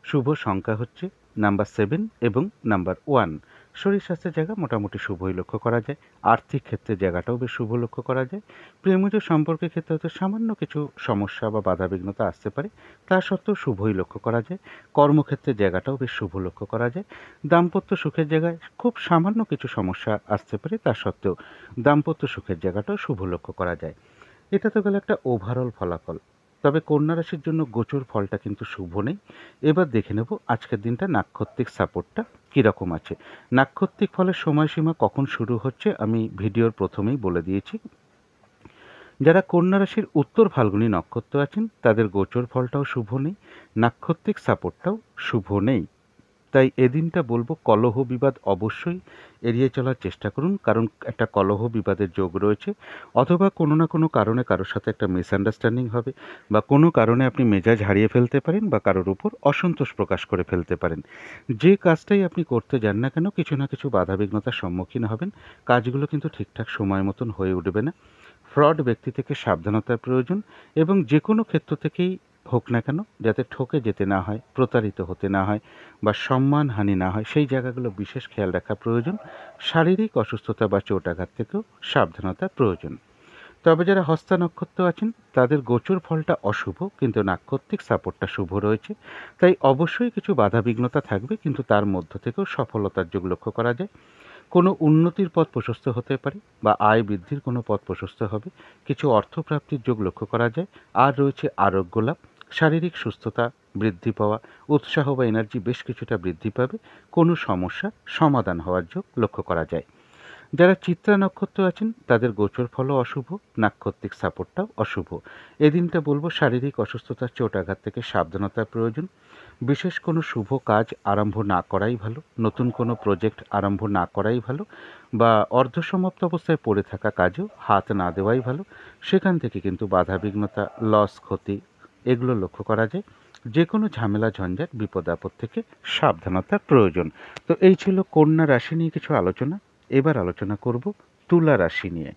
শুভ সংখ্যা হচ্ছে নাম্বার 7 এবং নাম্বার 1। শরীর স্বাস্থ্যের জায়গা মোটামুটি শুভই লক্ষ্য করা যায়। আর্থিক ক্ষেত্রে জায়গাটাও বেশ শুভ লক্ষ্য করা যায়। প্রেমজ সম্পর্কের ক্ষেত্রে হয়তো সামান্য কিছু সমস্যা বা বাধাবিঘ্নতা আসতে পারে, তা সত্ত্বেও শুভই লক্ষ্য করা যায়। কর্মক্ষেত্রের জায়গাটাও বেশ শুভ লক্ষ্য করা যায়। দাম্পত্য সুখের জায়গায় খুব সামান্য কিছু সমস্যা আসতে পারে, তা সত্ত্বেও দাম্পত্য সুখের জায়গাটাও শুভ লক্ষ্য করা যায়। এটা তো গেল একটা ওভারঅল ফলাফল। তবে কন্যা রাশির জন্য গোচর ফলটা কিন্তু শুভ নেই। এবার দেখে নেব আজকের দিনটা নাক্ষত্রিক সাপোর্টটা কীরকম আছে। নাক্ষত্রিক ফলের সময়সীমা কখন শুরু হচ্ছে আমি ভিডিওর প্রথমেই বলে দিয়েছি। যারা কন্যা রাশির উত্তর ফাল্গুনী নক্ষত্র আছেন তাদের গোচর ফলটাও শুভ নেই, নাক্ষত্রিক সাপোর্টটাও শুভ নেই। তাই এদিনটা বলবো কলহ বিবাদ অবশ্যই এড়িয়ে চলার চেষ্টা করুন, কারণ একটা কলহ বিবাদের যোগ রয়েছে। অথবা কোনো না কোনো কারণে কারোর সাথে একটা মিসআন্ডারস্ট্যান্ডিং হবে, বা কোনো কারণে আপনি মেজাজ হারিয়ে ফেলতে পারেন, বা কারোর উপর অসন্তোষ প্রকাশ করে ফেলতে পারেন। যে কাজটাই আপনি করতে যান না কেন কিছু না কিছু বাধাবিঘ্নতার সম্মুখীন হবেন। কাজগুলো কিন্তু ঠিকঠাক সময় মতন হয়ে উঠবে না। ফ্রড ব্যক্তি থেকে সাবধানতার প্রয়োজন, এবং যে কোনো ক্ষেত্র থেকেই হোক না কেন যাতে ঠকে যেতে না হয়, প্রতারিত হতে না হয়, বা সম্মানহানি না হয়, সেই জায়গাগুলো বিশেষ খেয়াল রাখা প্রয়োজন। শারীরিক অসুস্থতা বা চোট আঘাত থেকেও সাবধানতার প্রয়োজন। তবে যারা হস্তা নক্ষত্র আছেন তাদের গোচর ফলটা অশুভ, কিন্তু নাক্ষত্রিক সাপোর্টটা শুভ রয়েছে। তাই অবশ্যই কিছু বাধাবিঘ্নতা থাকবে, কিন্তু তার মধ্য থেকেও সফলতার যোগ লক্ষ্য করা যায়। কোনো উন্নতির পথ প্রশস্ত হতে পারে, বা আয় বৃদ্ধির কোনো পথ প্রশস্ত হবে। কিছু অর্থপ্রাপ্তির যোগ লক্ষ্য করা যায়। আর রয়েছে আরোগ্য লাভ, শারীরিক সুস্থতা বৃদ্ধি পাওয়া, উৎসাহ বা এনার্জি বেশ কিছুটা বৃদ্ধি পাবে। কোনো সমস্যা সমাধান হওয়ার যোগ লক্ষ্য করা যায়। যারা চিত্রা নক্ষত্র আছেন তাদের গোচর ফলও অশুভ, নাক্ষত্রিক সাপোর্টটাও অশুভ। এদিনটা বলবো শারীরিক অসুস্থতার চোট আঘাত থেকে সাবধানতার প্রয়োজন। বিশেষ কোনো শুভ কাজ আরম্ভ না করাই ভালো, নতুন কোনো প্রজেক্ট আরম্ভ না করাই ভালো, বা অর্ধসমাপ্ত অবস্থায় পড়ে থাকা কাজেও হাত না দেওয়াই ভালো। সেখান থেকে কিন্তু বাধাবিঘ্নতা, লস, ক্ষতি এগুলো লক্ষ্য করা যায়। যে কোনো ঝামেলা, ঝঞ্ঝাট, বিপদ আপদ থেকে সাবধানতার প্রয়োজন। তো এই ছিল কন্যা রাশি নিয়ে কিছু আলোচনা। এবার আলোচনা করব তুলা রাশি নিয়ে।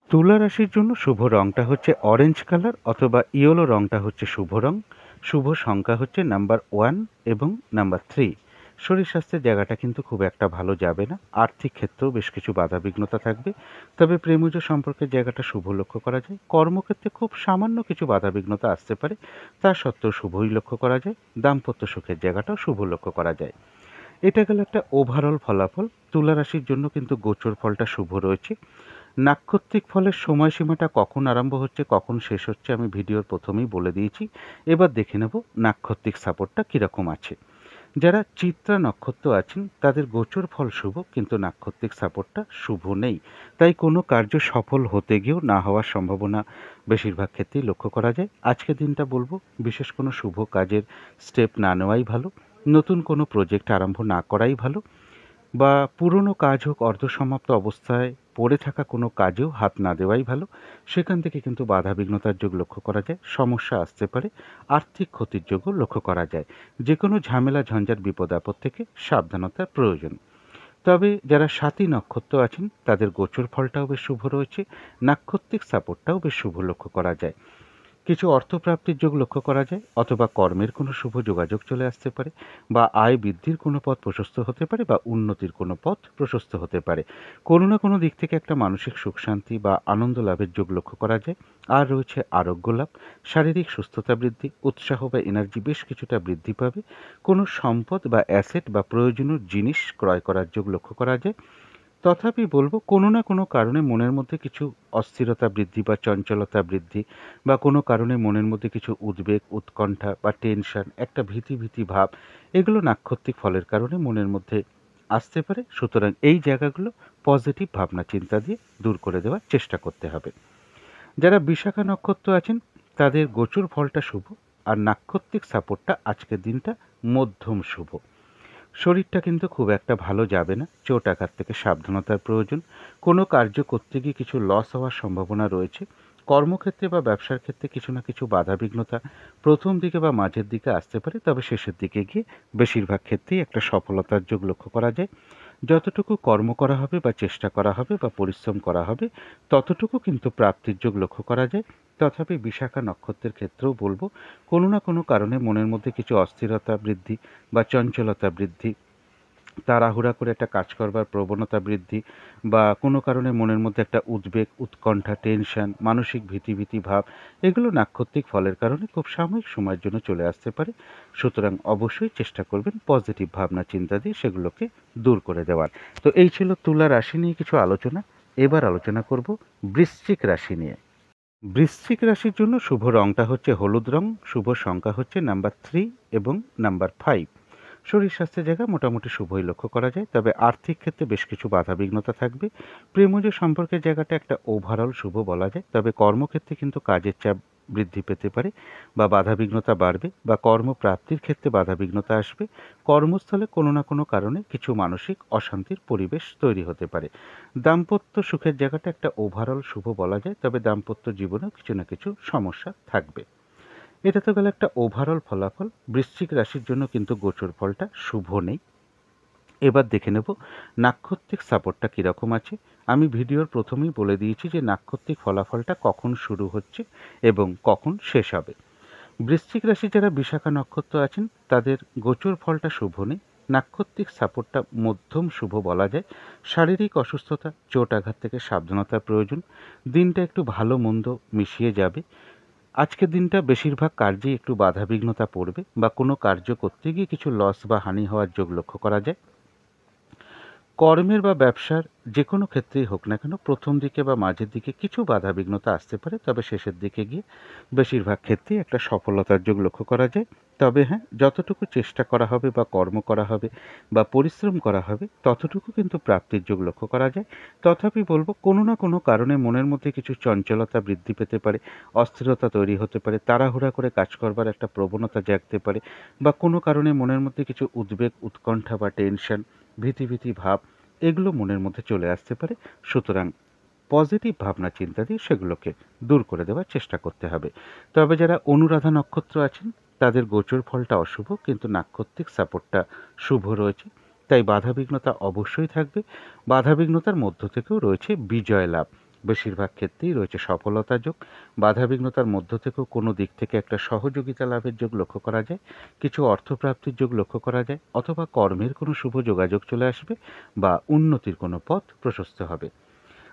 তুলা রাশির জন্য শুভ রংটা হচ্ছে অরেঞ্জ কালার অথবা ইয়েলো রংটা হচ্ছে শুভ রং। শুভ সংখ্যা হচ্ছে নাম্বার 1 এবং নাম্বার 3। শরীর স্বাস্থ্যের জায়গাটা কিন্তু খুব একটা ভালো যাবে না। আর্থিক ক্ষেত্রেও বেশ কিছু বাধাবিঘ্নতা থাকবে। তবে প্রেমজ সম্পর্কের জায়গাটা শুভ লক্ষ্য করা যায়। কর্মক্ষেত্রে খুব সামান্য কিছু বাধাবিঘ্নতা আসতে পারে, তা সত্ত্বেও শুভই লক্ষ্য করা যায়। দাম্পত্য সুখের জায়গাটাও শুভ লক্ষ্য করা যায়। এটা গেল একটা ওভারঅল ফলাফল। তুলা রাশির জন্য কিন্তু গোচর ফলটা শুভ রয়েছে। নাক্ষত্রিক ফলের সময়সীমাটা কখন আরম্ভ হচ্ছে কখন শেষ হচ্ছে আমি ভিডিওর প্রথমেই বলে দিয়েছি। এবার দেখে নেব নাক্ষত্রিক সাপোর্টটা কীরকম আছে। যারা চিত্রা নক্ষত্র আছেন তাদের গোচর ফল শুভ, কিন্তু নাক্ষত্রিক সাপোর্টটা শুভ নেই। তাই কোনো কার্য সফল হতে গিয়েও না হওয়ার সম্ভাবনা বেশিরভাগ ক্ষেত্রেই লক্ষ্য করা যায়। আজকের দিনটা বলবো বিশেষ কোনো শুভ কাজের স্টেপ না নেওয়াই ভালো, নতুন কোনো প্রজেক্ট আরম্ভ না করাই ভালো, বা পুরনো কাজ হোক অর্ধসমাপ্ত অবস্থায় পড়ে থাকা কোনো কাজেও হাত না দেওয়াই ভালো। সেখান থেকে কিন্তু বাধা বিঘ্নতার যোগ লক্ষ্য করা যায়, সমস্যা আসতে পারে, আর্থিক ক্ষতির যোগও লক্ষ্য করা যায়। যে কোনো ঝামেলা ঝঞ্ঝাট বিপদ আপদ থেকে সাবধানতার প্রয়োজন। তবে যারা স্বাতী নক্ষত্র আছেন তাদের গোচর ফলটাও বেশ শুভ রয়েছে, নাক্ষত্রিক সাপোর্টটাও বেশ শুভ লক্ষ্য করা যায়। কিছু অর্থপ্রাপ্তির যোগ লক্ষ্য করা যায়, অথবা কর্মের কোনো শুভ যোগাযোগ চলে আসতে পারে, বা আয় বৃদ্ধির কোনো পথ প্রশস্ত হতে পারে, বা উন্নতির কোনো পথ প্রশস্ত হতে পারে। কোনো না কোনো দিক থেকে একটা মানসিক সুখ শান্তি বা আনন্দ লাভের যোগ লক্ষ্য করা যায়। আর রয়েছে আরোগ্য লাভ, শারীরিক সুস্থতা বৃদ্ধি, উৎসাহ বা এনার্জি বেশ কিছুটা বৃদ্ধি পাবে। কোনো সম্পদ বা অ্যাসেট বা প্রয়োজনীয় জিনিস ক্রয় করার যোগ লক্ষ্য করা যায়। তথাপি বলব, কোনো না কোনো কারণে মনের মধ্যে কিছু অস্থিরতা বৃদ্ধি বা চঞ্চলতা বৃদ্ধি, বা কোনো কারণে মনের মধ্যে কিছু উদ্বেগ, উৎকণ্ঠা বা টেনশন, একটা ভীতি ভীতি ভাব, এগুলো নাক্ষত্রিক ফলের কারণে মনের মধ্যে আসতে পারে। সুতরাং এই জায়গাগুলো পজিটিভ ভাবনা চিন্তা দিয়ে দূর করে দেওয়ার চেষ্টা করতে হবে। যারা বিশাখা নক্ষত্র আছেন তাদের গোচর ফলটা শুভ, আর নাক্ষত্রিক সাপোর্টটা আজকের দিনটা মধ্যম শুভ। শরীরটা কিন্তু খুব একটা ভালো যাবে না, চোট আঘাত থেকে সাবধানতার প্রয়োজন। কোনো কার্য করতে গিয়ে কিছু লস হওয়ার সম্ভাবনা রয়েছে। কর্মক্ষেত্রে বা ব্যবসার ক্ষেত্রে কিছু না কিছু বাধা বিঘ্নতা প্রথম দিকে বা মাঝের দিকে আসতে পারে, তবে শেষের দিকে গিয়ে বেশিরভাগ ক্ষেত্রেই একটা সফলতার যোগ লক্ষ্য করা যায়। যতটুকু কর্ম করা হবে বা চেষ্টা করা হবে বা পরিশ্রম করা হবে, ততটুকু কিন্তু প্রাপ্তির যোগ লক্ষ্য করা যায়। তথাপি বিশাখা নক্ষত্রের ক্ষেত্রেও বলবো, কোনো না কোনো কারণে মনের মধ্যে কিছু অস্থিরতা বৃদ্ধি বা চঞ্চলতা বৃদ্ধি, তাড়াহুড়া করে একটা কাজ করবার প্রবণতা বৃদ্ধি, বা কোনো কারণে মনের মধ্যে একটা উদ্বেগ, উৎকণ্ঠা, টেনশন, মানসিক ভীতি ভাব, এগুলো নাক্ষত্রিক ফলের কারণে খুব সাময়িক সময়ের জন্য চলে আসতে পারে। সুতরাং অবশ্যই চেষ্টা করবেন পজিটিভ ভাবনা চিন্তা দিয়ে সেগুলোকে দূর করে দেওয়ার। তো এই ছিল তুলা রাশি নিয়ে কিছু আলোচনা। এবার আলোচনা করব বৃশ্চিক রাশি নিয়ে। বৃশ্চিক রাশির জন্য শুভ রংটা হচ্ছে হলুদ রং, শুভ সংখ্যা হচ্ছে নাম্বার 3 এবং নাম্বার 5। শরীর স্বাস্থ্যের জায়গা মোটামুটি শুভই লক্ষ্য করা যায়, তবে আর্থিক ক্ষেত্রে বেশ কিছু বাধাবিঘ্নতা থাকবে। প্রেমজ সম্পর্কের জায়গাটা একটা ওভারঅল শুভ বলা যায়, তবে কর্মক্ষেত্রে কিন্তু কাজের চাপ বৃদ্ধি পেতে পারে, বা বাধাবিঘ্নতা বাড়বে, বা কর্মপ্রাপ্তির ক্ষেত্রে বাধাবিঘ্নতা আসবে। কর্মস্থলে কোনো না কোনো কারণে কিছু মানসিক অশান্তির পরিবেশ তৈরি হতে পারে। দাম্পত্য সুখের জায়গাটা একটা ওভারঅল শুভ বলা যায়, তবে দাম্পত্য জীবনেও কিছু না কিছু সমস্যা থাকবে। এটা তো গেল একটা ওভারঅল ফলাফল। বৃশ্চিক রাশির জন্য কিন্তু গোচর ফলটা শুভ নেই। এবার দেখে নেব নাক্ষত্রিক সাপোর্টটা কীরকম আছে। আমি ভিডিওর প্রথমেই বলে দিয়েছি যে নাক্ষত্রিক ফলাফলটা কখন শুরু হচ্ছে এবং কখন শেষ হবে। বৃশ্চিক রাশি যারা বিশাখা নক্ষত্র আছেন তাদের গোচর ফলটা শুভ নেই। নাক্ষত্রিক সাপোর্টটা মধ্যম শুভ বলা যায়। শারীরিক অসুস্থতা, চোট আঘাত থেকে সাবধানতার প্রয়োজন। দিনটা একটু ভালো মন্দ মিশিয়ে যাবে। আজকের দিনটা বেশিরভাগ কার্যেই একটু বাধাবিঘ্নতা পড়বে, বা কোনো কার্য করতে গিয়ে কিছু লস বা হানি হওয়ার যোগ লক্ষ্য করা যায়। কর্মের বা ব্যবসার যে কোনো ক্ষেত্রেই হোক না কেন, প্রথম দিকে বা মাঝের দিকে কিছু বাধাবিঘ্নতা আসতে পারে, তবে শেষের দিকে গিয়ে বেশিরভাগ ক্ষেত্রেই একটা সফলতার যোগ লক্ষ্য করা যায়। তবে হ্যাঁ, যতটুকু চেষ্টা করা হবে বা কর্ম করা হবে বা পরিশ্রম করা হবে, ততটুকু কিন্তু প্রাপ্তির যোগ লক্ষ্য করা যায়। তথাপি বলবো, কোনো না কোনো কারণে মনের মধ্যে কিছু চঞ্চলতা বৃদ্ধি পেতে পারে, অস্থিরতা তৈরি হতে পারে, তাড়াহুড়া করে কাজ করবার একটা প্রবণতা জাগতে পারে, বা কোনো কারণে মনের মধ্যে কিছু উদ্বেগ, উৎকণ্ঠা বা টেনশন, ভীতি ভাব, এগুলো মনের মধ্যে চলে আসতে পারে। সুতরাং পজিটিভ ভাবনা চিন্তা দিয়ে সেগুলোকে দূর করে দেওয়ার চেষ্টা করতে হবে। তবে যারা অনুরাধা নক্ষত্র আছেন তাদের গোচর ফলটা অশুভ, কিন্তু নাক্ষত্রিক সাপোর্টটা শুভ রয়েছে, তাই বাধাবিঘ্নতা অবশ্যই থাকবে। বাধাবিঘ্নতার মধ্য থেকেও রয়েছে বিজয় লাভ, বেশিরভাগ ক্ষেত্রেই রয়েছে সফলতা যোগ। বাধাবিঘ্নতার মধ্য থেকেও কোনো দিক থেকে একটা সহযোগিতা লাভের যোগ লক্ষ্য করা যায়, কিছু অর্থপ্রাপ্তির যোগ লক্ষ্য করা যায়, অথবা কর্মের কোনো শুভ যোগাযোগ চলে আসবে, বা উন্নতির কোনো পথ প্রশস্ত হবে।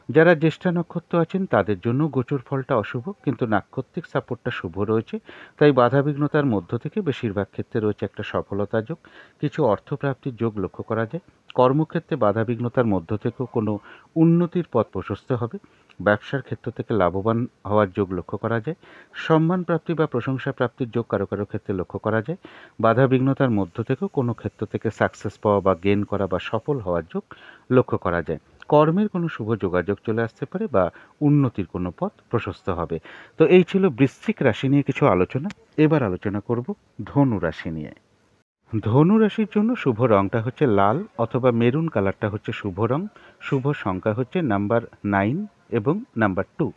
যারা জ্যেষ্ঠা নক্ষত্র আছেন তাদের জন্য গোচর ফলটা অশুভ, কিন্তু নাক্ষত্রিক সাপোর্টটা শুভ রয়েছে, তাই বাধাবিঘ্নতার মধ্য থেকে বেশিরভাগ ক্ষেত্রে রয়েছে একটা সফলতা যোগ, কিছু অর্থপ্রাপ্তির যোগ লক্ষ্য করা যায়। কর্মক্ষেত্রে বাধাবিঘ্নতার মধ্য থেকেও কোনো উন্নতির পথ প্রশস্ত হবে। ব্যবসার ক্ষেত্র থেকে লাভবান হওয়ার যোগ লক্ষ্য করা যায়। সম্মান প্রাপ্তি বা প্রশংসা প্রাপ্তির যোগ কারো কারো ক্ষেত্রে লক্ষ্য করা যায়। বাধাবিঘ্নতার মধ্য থেকেও কোনো ক্ষেত্র থেকে সাকসেস পাওয়া বা গেইন করা বা সফল হওয়ার যোগ লক্ষ্য করা যায়। কর্মের কোনো শুভ যোগাযোগ চলে আসতে পারে, বা উন্নতির কোনো পথ প্রশস্ত হবে। তো এই ছিল বৃশ্চিক রাশি নিয়ে কিছু আলোচনা। এবার আলোচনা করব ধনু রাশি নিয়ে। ধনু রাশির জন্য শুভ রংটা হচ্ছে লাল অথবা মেরুন কালারটা হচ্ছে শুভ রং। শুভ সংখ্যা হচ্ছে নাম্বার 9 এবং নাম্বার 2।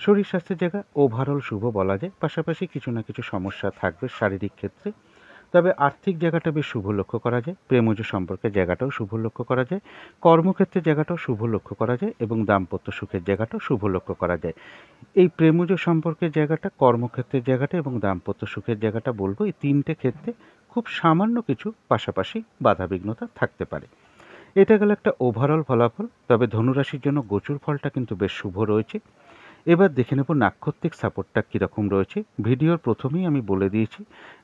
শরীর স্বাস্থ্যের জায়গা ওভারঅল শুভ বলা যায়, পাশাপাশি কিছু না কিছু সমস্যা থাকবে শারীরিক ক্ষেত্রে। তবে আর্থিক জায়গাটা বেশ শুভ লক্ষ্য করা যায়, প্রেমজ সম্পর্কের জায়গাটাও শুভ লক্ষ্য করা যায়, কর্মক্ষেত্রের জায়গাটাও শুভ লক্ষ্য করা যায় এবং দাম্পত্য সুখের জায়গাটাও শুভ লক্ষ্য করা যায়। এই প্রেমজ সম্পর্কের জায়গাটা, কর্মক্ষেত্রের জায়গাটা এবং দাম্পত্য সুখের জায়গাটা বলবো, এই তিনটে ক্ষেত্রে খুব সামান্য কিছু পাশাপাশি বাধাবিঘ্নতা থাকতে পারে। এটা গেল একটা ওভারঅল ফলাফল। তবে ধনুরাশির জন্য গোচর ফলটা কিন্তু বেশ শুভ রয়েছে। এবার দেখে নেব নাক্ষত্রিক সাপোর্টটা কীরকম রয়েছে। ভিডিওর প্রথমেই আমি বলে দিয়েছি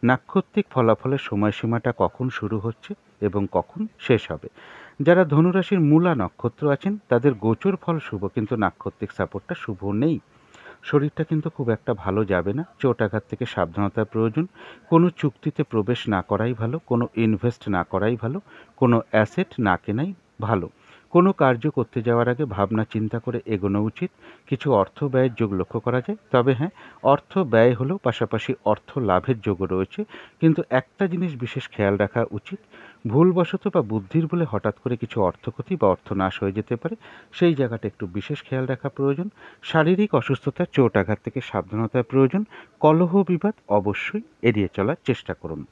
নাক্ষত্রিক ফলাফলের সময়সীমাটা কখন শুরু হচ্ছে এবং কখন শেষ হবে। যারা ধনুরাশির মূলা নক্ষত্র আছেন তাদের গোচর ফল শুভ, কিন্তু নাক্ষত্রিক সাপোর্টটা শুভ নেই। শরীরটা কিন্তু খুব একটা ভালো যাবে না, চোট আঘাত থেকে সাবধানতার প্রয়োজন। কোনো চুক্তিতে প্রবেশ না করাই ভালো, কোনো ইনভেস্ট না করাই ভালো, কোনো অ্যাসেট না কেনাই ভালো। কোনো কার্য করতে যাওয়ার আগে ভাবনা চিন্তা করে এগোনো উচিত। কিছু অর্থ ব্যয়ের যোগ লক্ষ্য করা যায়, তবে হ্যাঁ, অর্থ ব্যয় হলেও পাশাপাশি অর্থ লাভের যোগও রয়েছে। কিন্তু একটা জিনিস বিশেষ খেয়াল রাখা উচিত, ভুলবশত বা বুদ্ধির বলে হঠাৎ করে কিছু অর্থক্ষতি বা অর্থনাশ হয়ে যেতে পারে, সেই জায়গাটা একটু বিশেষ খেয়াল রাখা প্রয়োজন। শারীরিক অসুস্থতা, চোট আঘাত থেকে সাবধানতার প্রয়োজন। কলহ বিবাদ অবশ্যই এড়িয়ে চলার চেষ্টা করুন।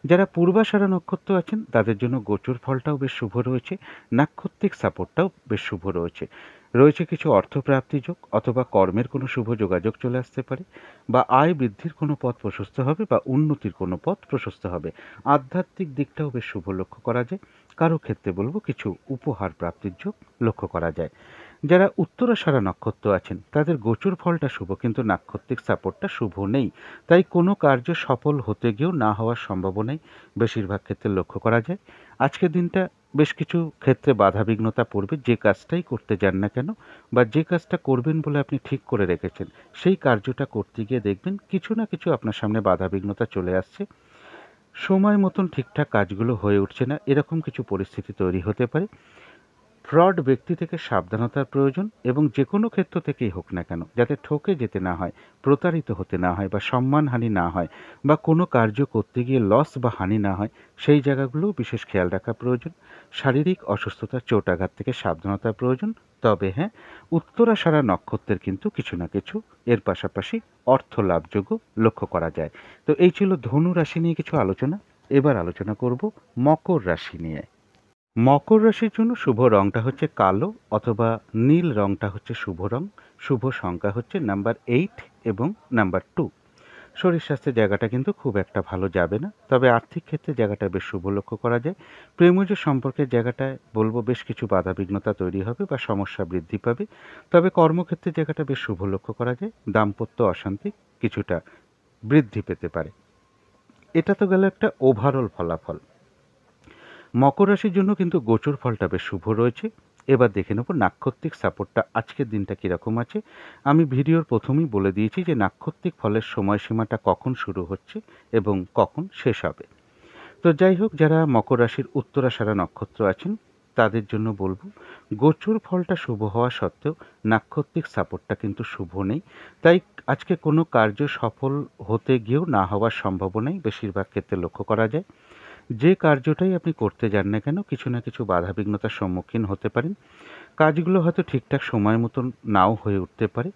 যারা পূর্বাষাঢ়া নক্ষত্র আছেন তাদের জন্য গোচর ফলটাও বেশ শুভ রয়েছে, নাক্ষত্রিক সাপোর্টটাও বেশ শুভ রয়েছে। রয়েছে কিছু অর্থপ্রাপ্তি যোগ অথবা কর্মের কোনো শুভ যোগাযোগ চলে আসতে পারে, বা আয় বৃদ্ধির কোনো পথ প্রশস্ত হবে, বা উন্নতির কোনো পথ প্রশস্ত হবে। আধ্যাত্মিক দিকটাও বেশ শুভ লক্ষ্য করা যায়। কারো ক্ষেত্রে বলবো কিছু উপহার প্রাপ্তির যোগ লক্ষ্য করা যায়। যারা উত্তরাষাঢ়া নক্ষত্র আছেন তাদের গোচর ফলটা শুভ, কিন্তু নাক্ষত্রিক সাপোর্টটা শুভ নেই। তাই কোনো কার্য সফল হতে গিয়েও না হওয়ার সম্ভাবনাই বেশিরভাগ ক্ষেত্রে লক্ষ্য করা যায়। আজকের দিনটা বেশ কিছু ক্ষেত্রে বাধাবিঘ্নতা পড়বে, যে কাজটাই করতে যান না কেন বা যে কাজটা করবেন বলে আপনি ঠিক করে রেখেছেন সেই কার্যটা করতে গিয়ে দেখবেন কিছু না কিছু আপনার সামনে বাধাবিঘ্নতা চলে আসছে। সময় মতন ঠিকঠাক কাজগুলো হয়ে উঠছে না, এরকম কিছু পরিস্থিতি তৈরি হতে পারে। ফ্রড ব্যক্তি থেকে সাবধানতার প্রয়োজন, এবং যে কোনো ক্ষেত্র থেকেই হোক না কেন যাতে ঠকে যেতে না হয়, প্রতারিত হতে না হয়, বা সম্মানহানি না হয়, বা কোনো কার্য করতে গিয়ে লস বা হানি না হয়, সেই জায়গাগুলোও বিশেষ খেয়াল রাখা প্রয়োজন। শারীরিক অসুস্থতা, চোট আঘাত থেকে সাবধানতার প্রয়োজন। তবে হ্যাঁ, উত্তরাষাঢ়া নক্ষত্রের কিন্তু কিছু না কিছু এর পাশাপাশি অর্থ লাভযোগ্য লক্ষ্য করা যায়। তো এই ছিল ধনু রাশি নিয়ে কিছু আলোচনা। এবার আলোচনা করব মকর রাশি নিয়ে। মকর রাশির জন্য শুভ রংটা হচ্ছে কালো অথবা নীল রংটা হচ্ছে শুভ রং। শুভ সংখ্যা হচ্ছে নাম্বার 8 এবং নাম্বার 2। শরীর স্বাস্থ্যের জায়গাটা কিন্তু খুব একটা ভালো যাবে না, তবে আর্থিক ক্ষেত্রে জায়গাটা বেশ শুভ লক্ষ্য করা যায়। প্রেমজ সম্পর্কের জায়গাটায় বলবো বেশ কিছু বাধাবিঘ্নতা তৈরি হবে বা সমস্যা বৃদ্ধি পাবে, তবে কর্মক্ষেত্রের জায়গাটা বেশ শুভ লক্ষ্য করা যায়। দাম্পত্য অশান্তি কিছুটা বৃদ্ধি পেতে পারে। এটা তো গেল একটা ওভারঅল ফলাফল। মকর রাশির জন্য কিন্তু গোচর ফলটা বেশ শুভ রয়েছে। এবার দেখে নেব নাক্ষত্রিক সাপোর্টটা আজকের দিনটা কীরকম আছে। আমি ভিডিওর প্রথমেই বলে দিয়েছি যে নাক্ষত্রিক ফলের সময়সীমাটা কখন শুরু হচ্ছে এবং কখন শেষ হবে। তো যাই হোক, যারা মকর রাশির উত্তরাষাঢ়া নক্ষত্র আছেন তাদের জন্য বলবো গোচর ফলটা শুভ হওয়া সত্ত্বেও নাক্ষত্রিক সাপোর্টটা কিন্তু শুভ নেই। তাই আজকে কোনো কার্য সফল হতে গিয়েও না হওয়ার সম্ভাবনাই বেশিরভাগ ক্ষেত্রে লক্ষ্য করা যায়। যে কার্যটাই আপনি করতে যান না কেন কিছু না কিছু বাধাবিঘ্নতার সম্মুখীন হতে পারেন। কাজগুলো হয়তো ঠিকঠাক সময় মতন নাও হয়ে উঠতে পারে।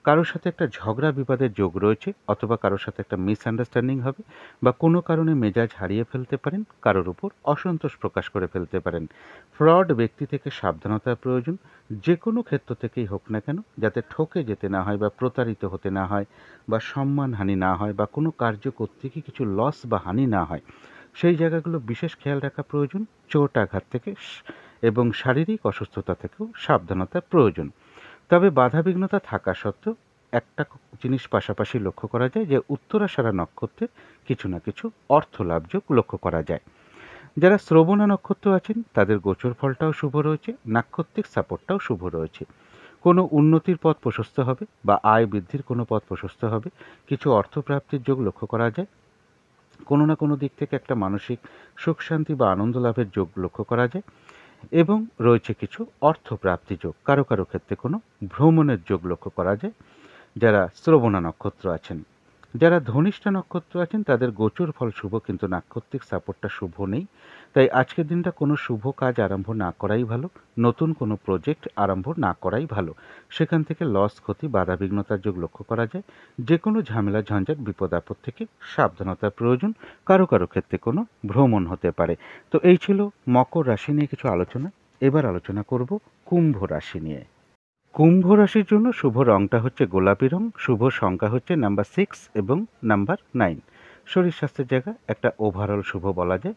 কারোর সাথে একটা ঝগড়া বিবাদের যোগ রয়েছে, অথবা কারোর সাথে একটা মিসআন্ডারস্ট্যান্ডিং হবে, বা কোনো কারণে মেজাজ হারিয়ে ফেলতে পারেন, কারোর উপর অসন্তোষ প্রকাশ করে ফেলতে পারেন। ফ্রড ব্যক্তি থেকে সাবধানতার প্রয়োজন। যে কোনো ক্ষেত্র থেকেই হোক না কেন যাতে ঠকে যেতে না হয় বা প্রতারিত হতে না হয়, বা সম্মানহানি না হয়, বা কোনো কার্য করতে গিয়ে কিছু লস বা হানি না হয়, সেই জায়গাগুলো বিশেষ খেয়াল রাখা প্রয়োজন। চোট আঘাত থেকে এবং শারীরিক অসুস্থতা থেকেও সাবধানতার প্রয়োজন। তবে বাধাবিঘ্নতা থাকা সত্ত্বেও একটা জিনিস পাশাপাশি লক্ষ্য করা যায় যে উত্তরাষাঢ়া নক্ষত্রের কিছু না কিছু অর্থ লাভযোগ লক্ষ্য করা যায়। যারা শ্রবণা নক্ষত্র আছেন তাদের গোচর ফলটাও শুভ রয়েছে, নাক্ষত্রিক সাপোর্টটাও শুভ রয়েছে। কোনো উন্নতির পথ প্রশস্ত হবে বা আয় বৃদ্ধির কোনো পথ প্রশস্ত হবে। কিছু অর্থপ্রাপ্তির যোগ লক্ষ্য করা যায়। কোনো না কোনো দিক থেকে একটা মানসিক সুখ শান্তি বা আনন্দ লাভের যোগ লক্ষ্য করা যায়, এবং রয়েছে কিছু অর্থপ্রাপ্তি যোগ। কারো কারো ক্ষেত্রে কোনো ভ্রমণের যোগ লক্ষ্য করা যায় যারা শ্রবণা নক্ষত্র আছেন। যারা ধনিষ্ঠা নক্ষত্র আছেন তাদের গোচর ফল শুভ, কিন্তু নাক্ষত্রিক সাপোর্টটা শুভ নেই। তাই আজকের দিনটা কোনো শুভ কাজ আরম্ভ না করাই ভালো, নতুন কোনো প্রজেক্ট আরম্ভ না করাই ভালো। সেখান থেকে লস, ক্ষতি, বাধাবিঘ্নতার যোগ লক্ষ্য করা যায়। যে কোনো ঝামেলা, ঝঞ্ঝাট, বিপদ আপদ থেকে সাবধানতার প্রয়োজন। কারো কারো ক্ষেত্রে কোনো ভ্রমণ হতে পারে। তো এই ছিল মকর রাশি নিয়ে কিছু আলোচনা। এবার আলোচনা করব কুম্ভ রাশি নিয়ে। কুম্ভ রাশির জন্য শুভ রংটা হচ্ছে গোলাপি রং, শুভ সংখ্যা হচ্ছে নাম্বার 6 এবং নাম্বার 9। শরীর স্বাস্থ্যের জায়গা একটা ওভারঅল শুভ বলা যায়।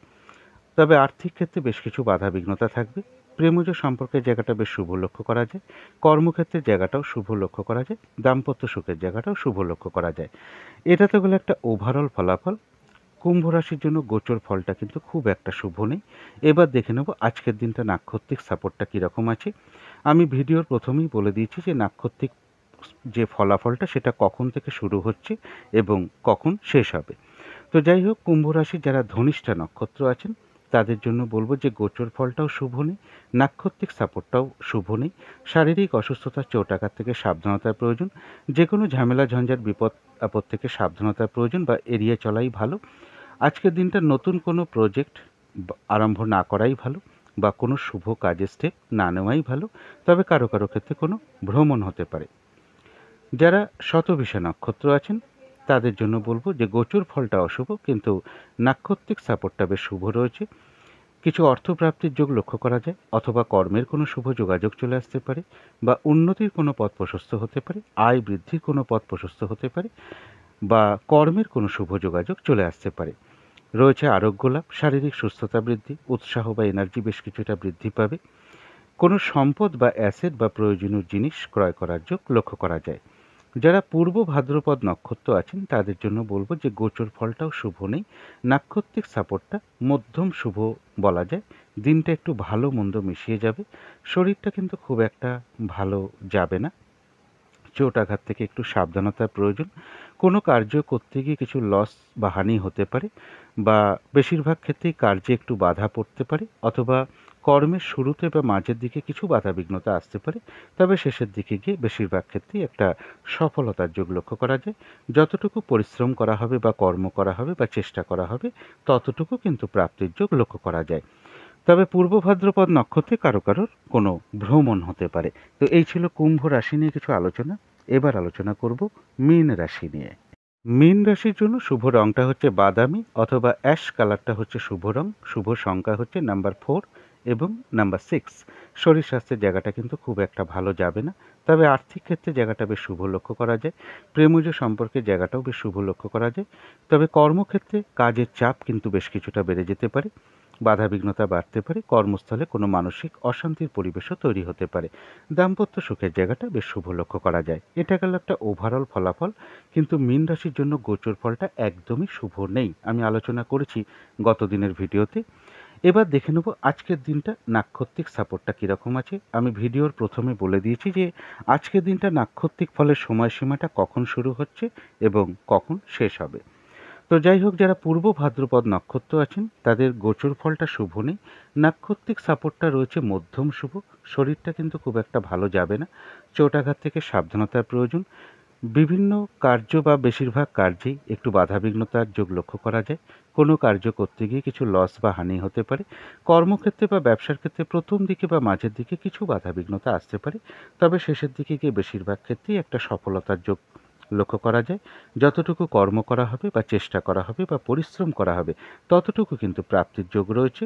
তবে আর্থিক ক্ষেত্রে বেশ কিছু বাধা বিঘ্নতা থাকবে। প্রেমজ সম্পর্কের জায়গাটা বেশ শুভ লক্ষ্য করা যায়। কর্মক্ষেত্রের জায়গাটাও শুভ লক্ষ্য করা যায়। দাম্পত্য সুখের জায়গাটাও শুভ লক্ষ্য করা যায়। এটা তো গেলো একটা ওভারঅল ফলাফল। কুম্ভ রাশির জন্য গোচর ফলটা কিন্তু খুব একটা শুভ নেই। এবার দেখে নেব আজকের দিনটা নাক্ষত্রিক সাপোর্টটা কীরকম আছে। আমি ভিডিওর প্রথমেই বলে দিয়েছি যে নাক্ষত্রিক যে ফলাফলটা সেটা কখন থেকে শুরু হচ্ছে এবং কখন শেষ হবে। তো যাই হোক, কুম্ভ রাশির যারা ধনিষ্ঠা নক্ষত্র আছেন তাদের জন্য বলবো যে গোচর ফলটাও শুভ নেই, নাক্ষত্রিক সাপোর্টটাও শুভ নেই। শারীরিক অসুস্থতা, চোট আঘাত থেকে সাবধানতার প্রয়োজন। যে কোনো ঝামেলা, ঝঞ্ঝাট, বিপদ আপদ থেকে সাবধানতার প্রয়োজন বা এড়িয়ে চলাই ভালো। আজকের দিনটা নতুন কোনো প্রজেক্ট আরম্ভ না করাই ভালো বা কোনো শুভ কাজের স্টেপ না নেওয়াই ভালো। তবে কারো কারো ক্ষেত্রে কোনো ভ্রমণ হতে পারে। যারা শতভিষা নক্ষত্র আছেন তাদের জন্য বলবো যে গোচর ফলটা অশুভ, কিন্তু নাক্ষত্রিক সাপোর্টটা বেশ শুভ রয়েছে। কিছু অর্থপ্রাপ্তির যোগ লক্ষ্য করা যায়, অথবা কর্মের কোনো শুভ যোগাযোগ চলে আসতে পারে, বা উন্নতির কোনো পথ প্রশস্ত হতে পারে, আয় বৃদ্ধির কোনো পথ প্রশস্ত হতে পারে, বা কর্মের কোনো শুভ যোগাযোগ চলে আসতে পারে। রয়েছে আরোগ্য লাভ, শারীরিক সুস্থতা বৃদ্ধি, উৎসাহ বা এনার্জি বেশ কিছুটা বৃদ্ধি পাবে। কোনো সম্পদ বা অ্যাসেট বা প্রয়োজনীয় জিনিস ক্রয় করার যোগ লক্ষ্য করা যায়। যারা পূর্ব ভাদ্রপদ নক্ষত্র আছেন তাদের জন্য বলবো যে গোচর ফলটাও শুভ নেই, নাক্ষত্রিক সাপোর্টটা মধ্যম শুভ বলা যায়। দিনটা একটু ভালো মন্দ মিশিয়ে যাবে, শরীরটা কিন্তু খুব একটা ভালো যাবে না। চোট আঘাত থেকে একটু সাবধানতার প্রয়োজন। কোনো কার্য করতে গিয়ে কিছু লস বা হানি হতে পারে, বা বেশিরভাগ ক্ষেত্রেই কার্যে একটু বাধা পড়তে পারে, অথবা কর্মের শুরুতে বা মাঝের দিকে কিছু বাধা বিঘ্নতা আসতে পারে। তবে শেষের দিকে গিয়ে বেশিরভাগ ক্ষেত্রেই একটা সফলতার যোগ লক্ষ্য করা যায়। যতটুকু পরিশ্রম করা হবে বা কর্ম করা হবে বা চেষ্টা করা হবে ততটুকু কিন্তু প্রাপ্তির যোগ লক্ষ্য করা যায়। তবে পূর্ব ভাদ্রপদ নক্ষত্রে কারো কারোর কোনো ভ্রমণ হতে পারে। তো এই ছিল কুম্ভ রাশি নিয়ে কিছু আলোচনা। এবার আলোচনা করব মীন রাশি নিয়ে। মীন রাশির জন্য শুভ রংটা হচ্ছে বাদামি অথবা অ্যাশ কালারটা হচ্ছে শুভ রং। শুভ সংখ্যা হচ্ছে নাম্বার 4 এবং নাম্বার 6। শরীর স্বাস্থ্যের জায়গাটা কিন্তু খুব একটা ভালো যাবে না। তবে আর্থিক ক্ষেত্রে জায়গাটা বেশ শুভ লক্ষ্য করা যায়। প্রেমজ সম্পর্কের জায়গাটাও বেশ শুভ লক্ষ্য করা যায়। তবে কর্মক্ষেত্রে কাজের চাপ কিন্তু বেশ কিছুটা বেড়ে যেতে পারে, বাধা বিঘ্নতা বাড়তে পারে, কর্মস্থলে কোনো মানসিক অশান্তির পরিবেশও তৈরি হতে পারে। দাম্পত্য সুখের জায়গাটা বেশ শুভ লক্ষ্য করা যায়। এটা গেল একটা ওভারঅল ফলাফল, কিন্তু মীন রাশির জন্য গোচর ফলটা একদমই শুভ নেই। আমি আলোচনা করেছি গত দিনের ভিডিওতে। এবার দেখে নেব আজকের দিনটা নাক্ষত্রিক সাপোর্টটা কীরকম আছে। আমি ভিডিওর প্রথমে বলে দিয়েছি যে আজকের দিনটা নাক্ষত্রিক ফলের সময়সীমাটা কখন শুরু হচ্ছে এবং কখন শেষ হবে। তো যাই হোক, যারা পূর্ব ভাদ্রপদ নক্ষত্র আছেন তাদের গোচর ফলটা শুভ নেই, নাক্ষত্রিক সাপোর্টটা রয়েছে মধ্যম শুভ। শরীরটা কিন্তু খুব একটা ভালো যাবে না, চোট আঘাত থেকে সাবধানতার প্রয়োজন। বিভিন্ন কার্য বা বেশিরভাগ কার্যেই একটু বাধাবিঘ্নতার যোগ লক্ষ্য করা যায়। কোনো কার্য করতে গিয়ে কিছু লস বা হানি হতে পারে। কর্মক্ষেত্রে বা ব্যবসার ক্ষেত্রে প্রথম দিকে বা মাঝের দিকে কিছু বাধাবিঘ্নতা আসতে পারে, তবে শেষের দিকে গিয়ে বেশিরভাগ ক্ষেত্রেই একটা সফলতার যোগ লক্ষ্য করা যায়। যতটুকু কর্ম করা হবে বা চেষ্টা করা হবে বা পরিশ্রম করা হবে ততটুকু কিন্তু প্রাপ্তির যোগ রয়েছে।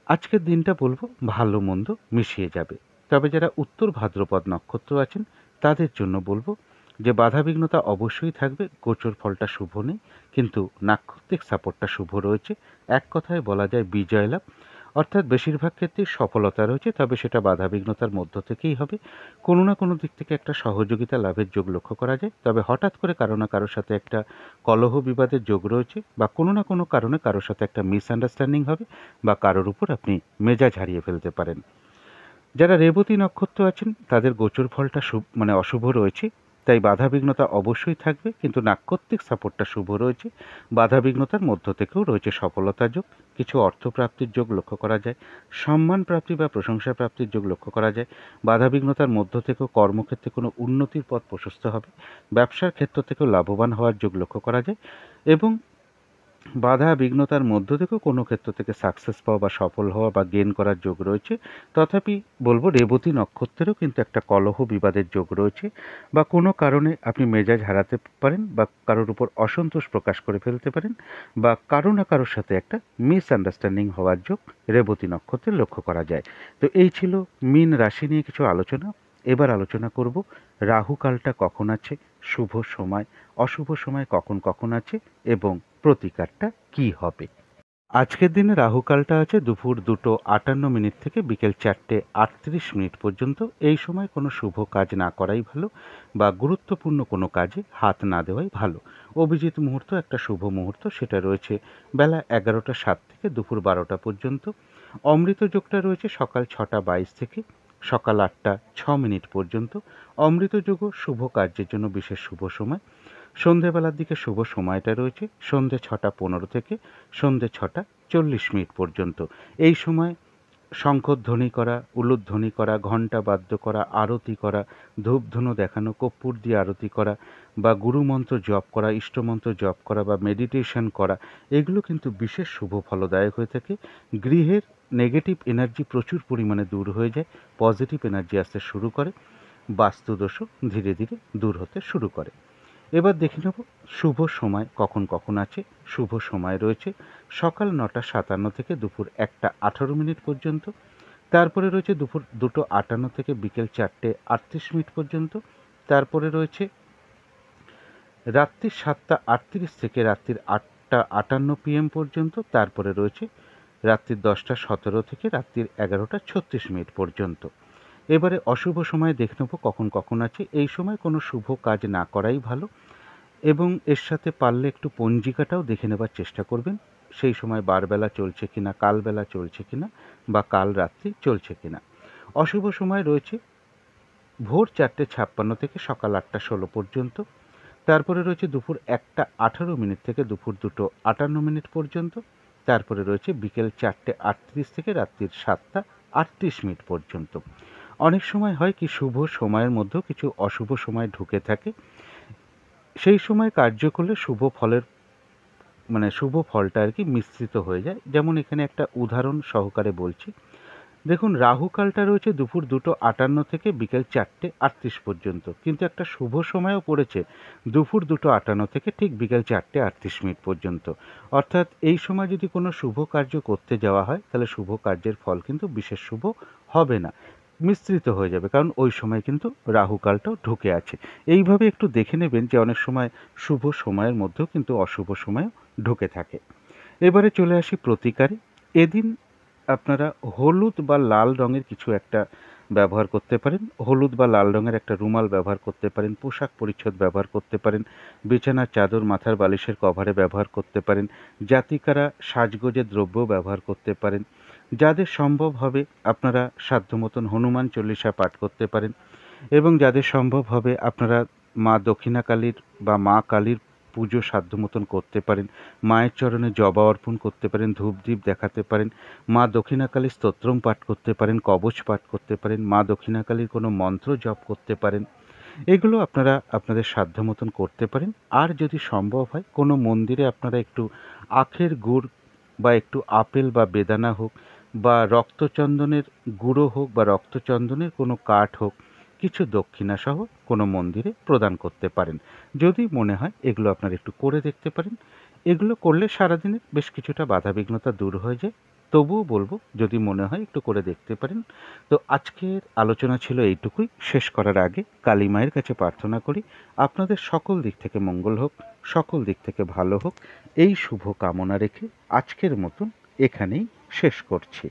আজকের দিনটা বলবো ভালো মন্দ মিশিয়ে যাবে। তবে যারা উত্তর ভাদ্রপদ নক্ষত্র আছেন তাদের জন্য বলবো যে বাধাবিঘ্নতা অবশ্যই থাকবে, গোচর ফলটা শুভ নেই, কিন্তু নাক্ষত্রিক সাপোর্টটা শুভ রয়েছে। এক কথায় বলা যায় বিজয় লাভ, অর্থাৎ বেশিরভাগ ক্ষেত্রেই সফলতা রয়েছে, তবে সেটা বাধাবিঘ্নতার মধ্য থেকেই হবে। কোনো না কোনো দিক থেকে একটা সহযোগিতা লাভের যোগ লক্ষ্য করা যায়, তবে হঠাৎ করে কারো না কারোর সাথে একটা কলহ বিবাদের যোগ রয়েছে, বা কোনো না কোনো কারণে কারোর সাথে একটা মিসআন্ডারস্ট্যান্ডিং হবে, বা কারোর উপর আপনি মেজাজ হারিয়ে ফেলতে পারেন। যারা রেবতী নক্ষত্র আছেন তাদের গোচর ফলটা অশুভ রয়েছে। তাই বাধাবিঘ্নতা অবশ্যই থাকবে, কিন্তু নাক্ষত্রিক সাপোর্টটা শুভ রয়েছে। বাধাবিঘ্নতার মধ্য থেকেও রয়েছে সফলতা যোগ, কিছু অর্থপ্রাপ্তির যোগ লক্ষ্য করা যায়, সম্মান প্রাপ্তি বা প্রশংসা প্রাপ্তির যোগ লক্ষ্য করা যায়। বাধাবিঘ্নতার মধ্য থেকেও কর্মক্ষেত্রে কোনো উন্নতির পথ প্রশস্ত হবে, ব্যবসার ক্ষেত্র থেকেও লাভবান হওয়ার যোগ লক্ষ্য করা যায় এবং বাধা বিঘ্নতার মধ্য থেকেও কোনো ক্ষেত্র থেকে সাকসেস পাওয়া বা সফল হওয়া বা গেন করার যোগ রয়েছে। তথাপি বলবো রেবতী নক্ষত্রেরও কিন্তু একটা কলহ বিবাদের যোগ রয়েছে, বা কোনো কারণে আপনি মেজাজ হারাতে পারেন বা কারোর উপর অসন্তোষ প্রকাশ করে ফেলতে পারেন, বা কারো না কারোর সাথে একটা মিসআন্ডারস্ট্যান্ডিং হওয়ার যোগ রেবতী নক্ষত্রে লক্ষ্য করা যায়। তো এই ছিল মীন রাশি নিয়ে কিছু আলোচনা। এবার আলোচনা করব রাহুকালটা কখন আছে, শুভ সময় অশুভ সময় কখন কখন আছে এবং প্রতিকারটা কি হবে। আজকের দিনে রাহুকালটা আছে দুপুর 2:58 থেকে বিকেল 4:38 পর্যন্ত। এই সময় কোনো শুভ কাজ না করাই ভালো, বা গুরুত্বপূর্ণ কোনো কাজে হাত না দেওয়াই ভালো। অভিজিৎ মুহূর্ত একটা শুভ মুহূর্ত, সেটা রয়েছে বেলা 11:07 থেকে দুপুর 12টা পর্যন্ত। অমৃত যোগটা রয়েছে সকাল 6:22 থেকে সকাল 8:06 পর্যন্ত। অমৃত যোগও শুভ কার্যের জন্য বিশেষ শুভ সময়। সন্ধেবেলার দিকে শুভ সময়টা রয়েছে সন্ধে 6:15 থেকে সন্ধে 6:40 পর্যন্ত। এই সময় শঙ্খধ্বনি করা, উলুধ্বনি করা, ঘণ্টা বাদ্য করা, আরতি করা, ধূপধুনো দেখানো, কর্পূর দিয়ে আরতি করা, বা গুরুমন্ত্র জপ করা, ইষ্টমন্ত্র জপ করা বা মেডিটেশন করা, এগুলো কিন্তু বিশেষ শুভ ফলদায়ক হয়ে থাকে। গৃহের নেগেটিভ এনার্জি প্রচুর পরিমাণে দূর হয়ে যায়, পজিটিভ এনার্জি আসতে শুরু করে, বাস্তুদোষও ধীরে ধীরে দূর হতে শুরু করে। এবার দেখে নেব শুভ সময় কখন কখন আছে। শুভ সময় রয়েছে সকাল 9:57 থেকে দুপুর 1:18 পর্যন্ত। তারপরে রয়েছে দুপুর 2:58 থেকে বিকেল 4:38 পর্যন্ত। তারপরে রয়েছে রাত্রি 7:38 থেকে রাত্রির 8:58 PM পর্যন্ত। তারপরে রয়েছে রাত্রির 10:17 থেকে রাত্রির 11:36 পর্যন্ত। এবারে অশুভ সময় দেখে নেব কখন কখন আছে। এই সময় কোনো শুভ কাজ না করাই ভালো, এবং এর সাথে পারলে একটু পঞ্জিকাটাও দেখে নেবার চেষ্টা করবেন, সেই সময় বারবেলা চলছে কিনা, কালবেলা চলছে কিনা, বা কাল রাত্রি চলছে কিনা। অশুভ সময় রয়েছে ভোর 4:56 থেকে সকাল 8:16 পর্যন্ত। তারপরে রয়েছে দুপুর 1:18 থেকে দুপুর 2:58 পর্যন্ত। তারপরে রয়েছে বিকেল 4:38 থেকে রাত্রির 7:38 পর্যন্ত। অনেক সময় হয় কি শুভ সময়ের মধ্যেও কিছু অশুভ সময় ঢুকে থাকে, সেই সময় কার্য করলে শুভ ফলের শুভ ফলটা আর কি মিশ্রিত হয়ে যায়। যেমন এখানে একটা উদাহরণ সহকারে বলছি। দেখুন, রাহুকালটা রয়েছে দুপুর 2:58 থেকে বিকেল 4:38 পর্যন্ত, কিন্তু একটা শুভ সময়ও পড়েছে দুপুর 2:58 থেকে ঠিক বিকেল 4:38 পর্যন্ত। অর্থাৎ এই সময় যদি কোনো শুভ কার্য করতে যাওয়া হয়, তাহলে শুভ কার্যের ফল কিন্তু বিশেষ শুভ হবে না, মিশ্রিত হয়ে যাবে, কারণ ওই সময় কিন্তু রাহুকালটাও ঢুকে আছে। এইভাবে একটু দেখে নেবেন যে অনেক সময় শুভ সময়ের মধ্যেও কিন্তু অশুভ সময়ও ঢুকে থাকে। এবারে চলে আসি প্রতিকারে। এদিন আপনারা হলুদ বা লাল রঙের কিছু একটা ব্যবহার করতে পারেন। হলুদ বা লাল রঙের একটা রুমাল ব্যবহার করতে পারেন, পোশাক পরিচ্ছদ ব্যবহার করতে পারেন, বিছানার চাদর, মাথার বালিশের কভারে ব্যবহার করতে পারেন, জাতিকারা সাজগোজের দ্রব্য ব্যবহার করতে পারেন। যাদের সম্ভব হবে আপনারা সাধ্য মতন হনুমান চল্লিশা পাঠ করতে পারেন, এবং যাদের সম্ভব হবে আপনারা মা দক্ষিণাকালীর বা মা কালীর পুজো সাধ্য মতন করতে পারেন, মায়ের চরণে জবা অর্পণ করতে পারেন, ধূপদীপ দেখাতে পারেন, মা দক্ষিণাকালীর স্তোত্রম পাঠ করতে পারেন, কবচ পাঠ করতে পারেন, মা দক্ষিণাকালীর কোনো মন্ত্র জপ করতে পারেন। এগুলো আপনারা আপনাদের সাধ্য মতন করতে পারেন। আর যদি সম্ভব হয় কোনো মন্দিরে আপনারা একটু আখের গুড় বা একটু আপেল বা বেদানা হোক, বা রক্তচন্দনের গুঁড়ো হোক, বা রক্তচন্দনের কোনো কাঠ হোক, কিছু দক্ষিণাসহ কোনো মন্দিরে প্রদান করতে পারেন। যদি মনে হয় এগুলো আপনারা একটু করে দেখতে পারেন। এগুলো করলে সারাদিনের বেশ কিছুটা বাধাবিঘ্নতা দূর হয়ে যায়। তবুও বলবো যদি মনে হয় একটু করে দেখতে পারেন। তো আজকের আলোচনা ছিল এইটুকুই। শেষ করার আগে কালী মায়ের কাছে প্রার্থনা করি আপনাদের সকল দিক থেকে মঙ্গল হোক, সকল দিক থেকে ভালো হোক, এই শুভ কামনা রেখে আজকের মতন এখানেই শেষ করছি।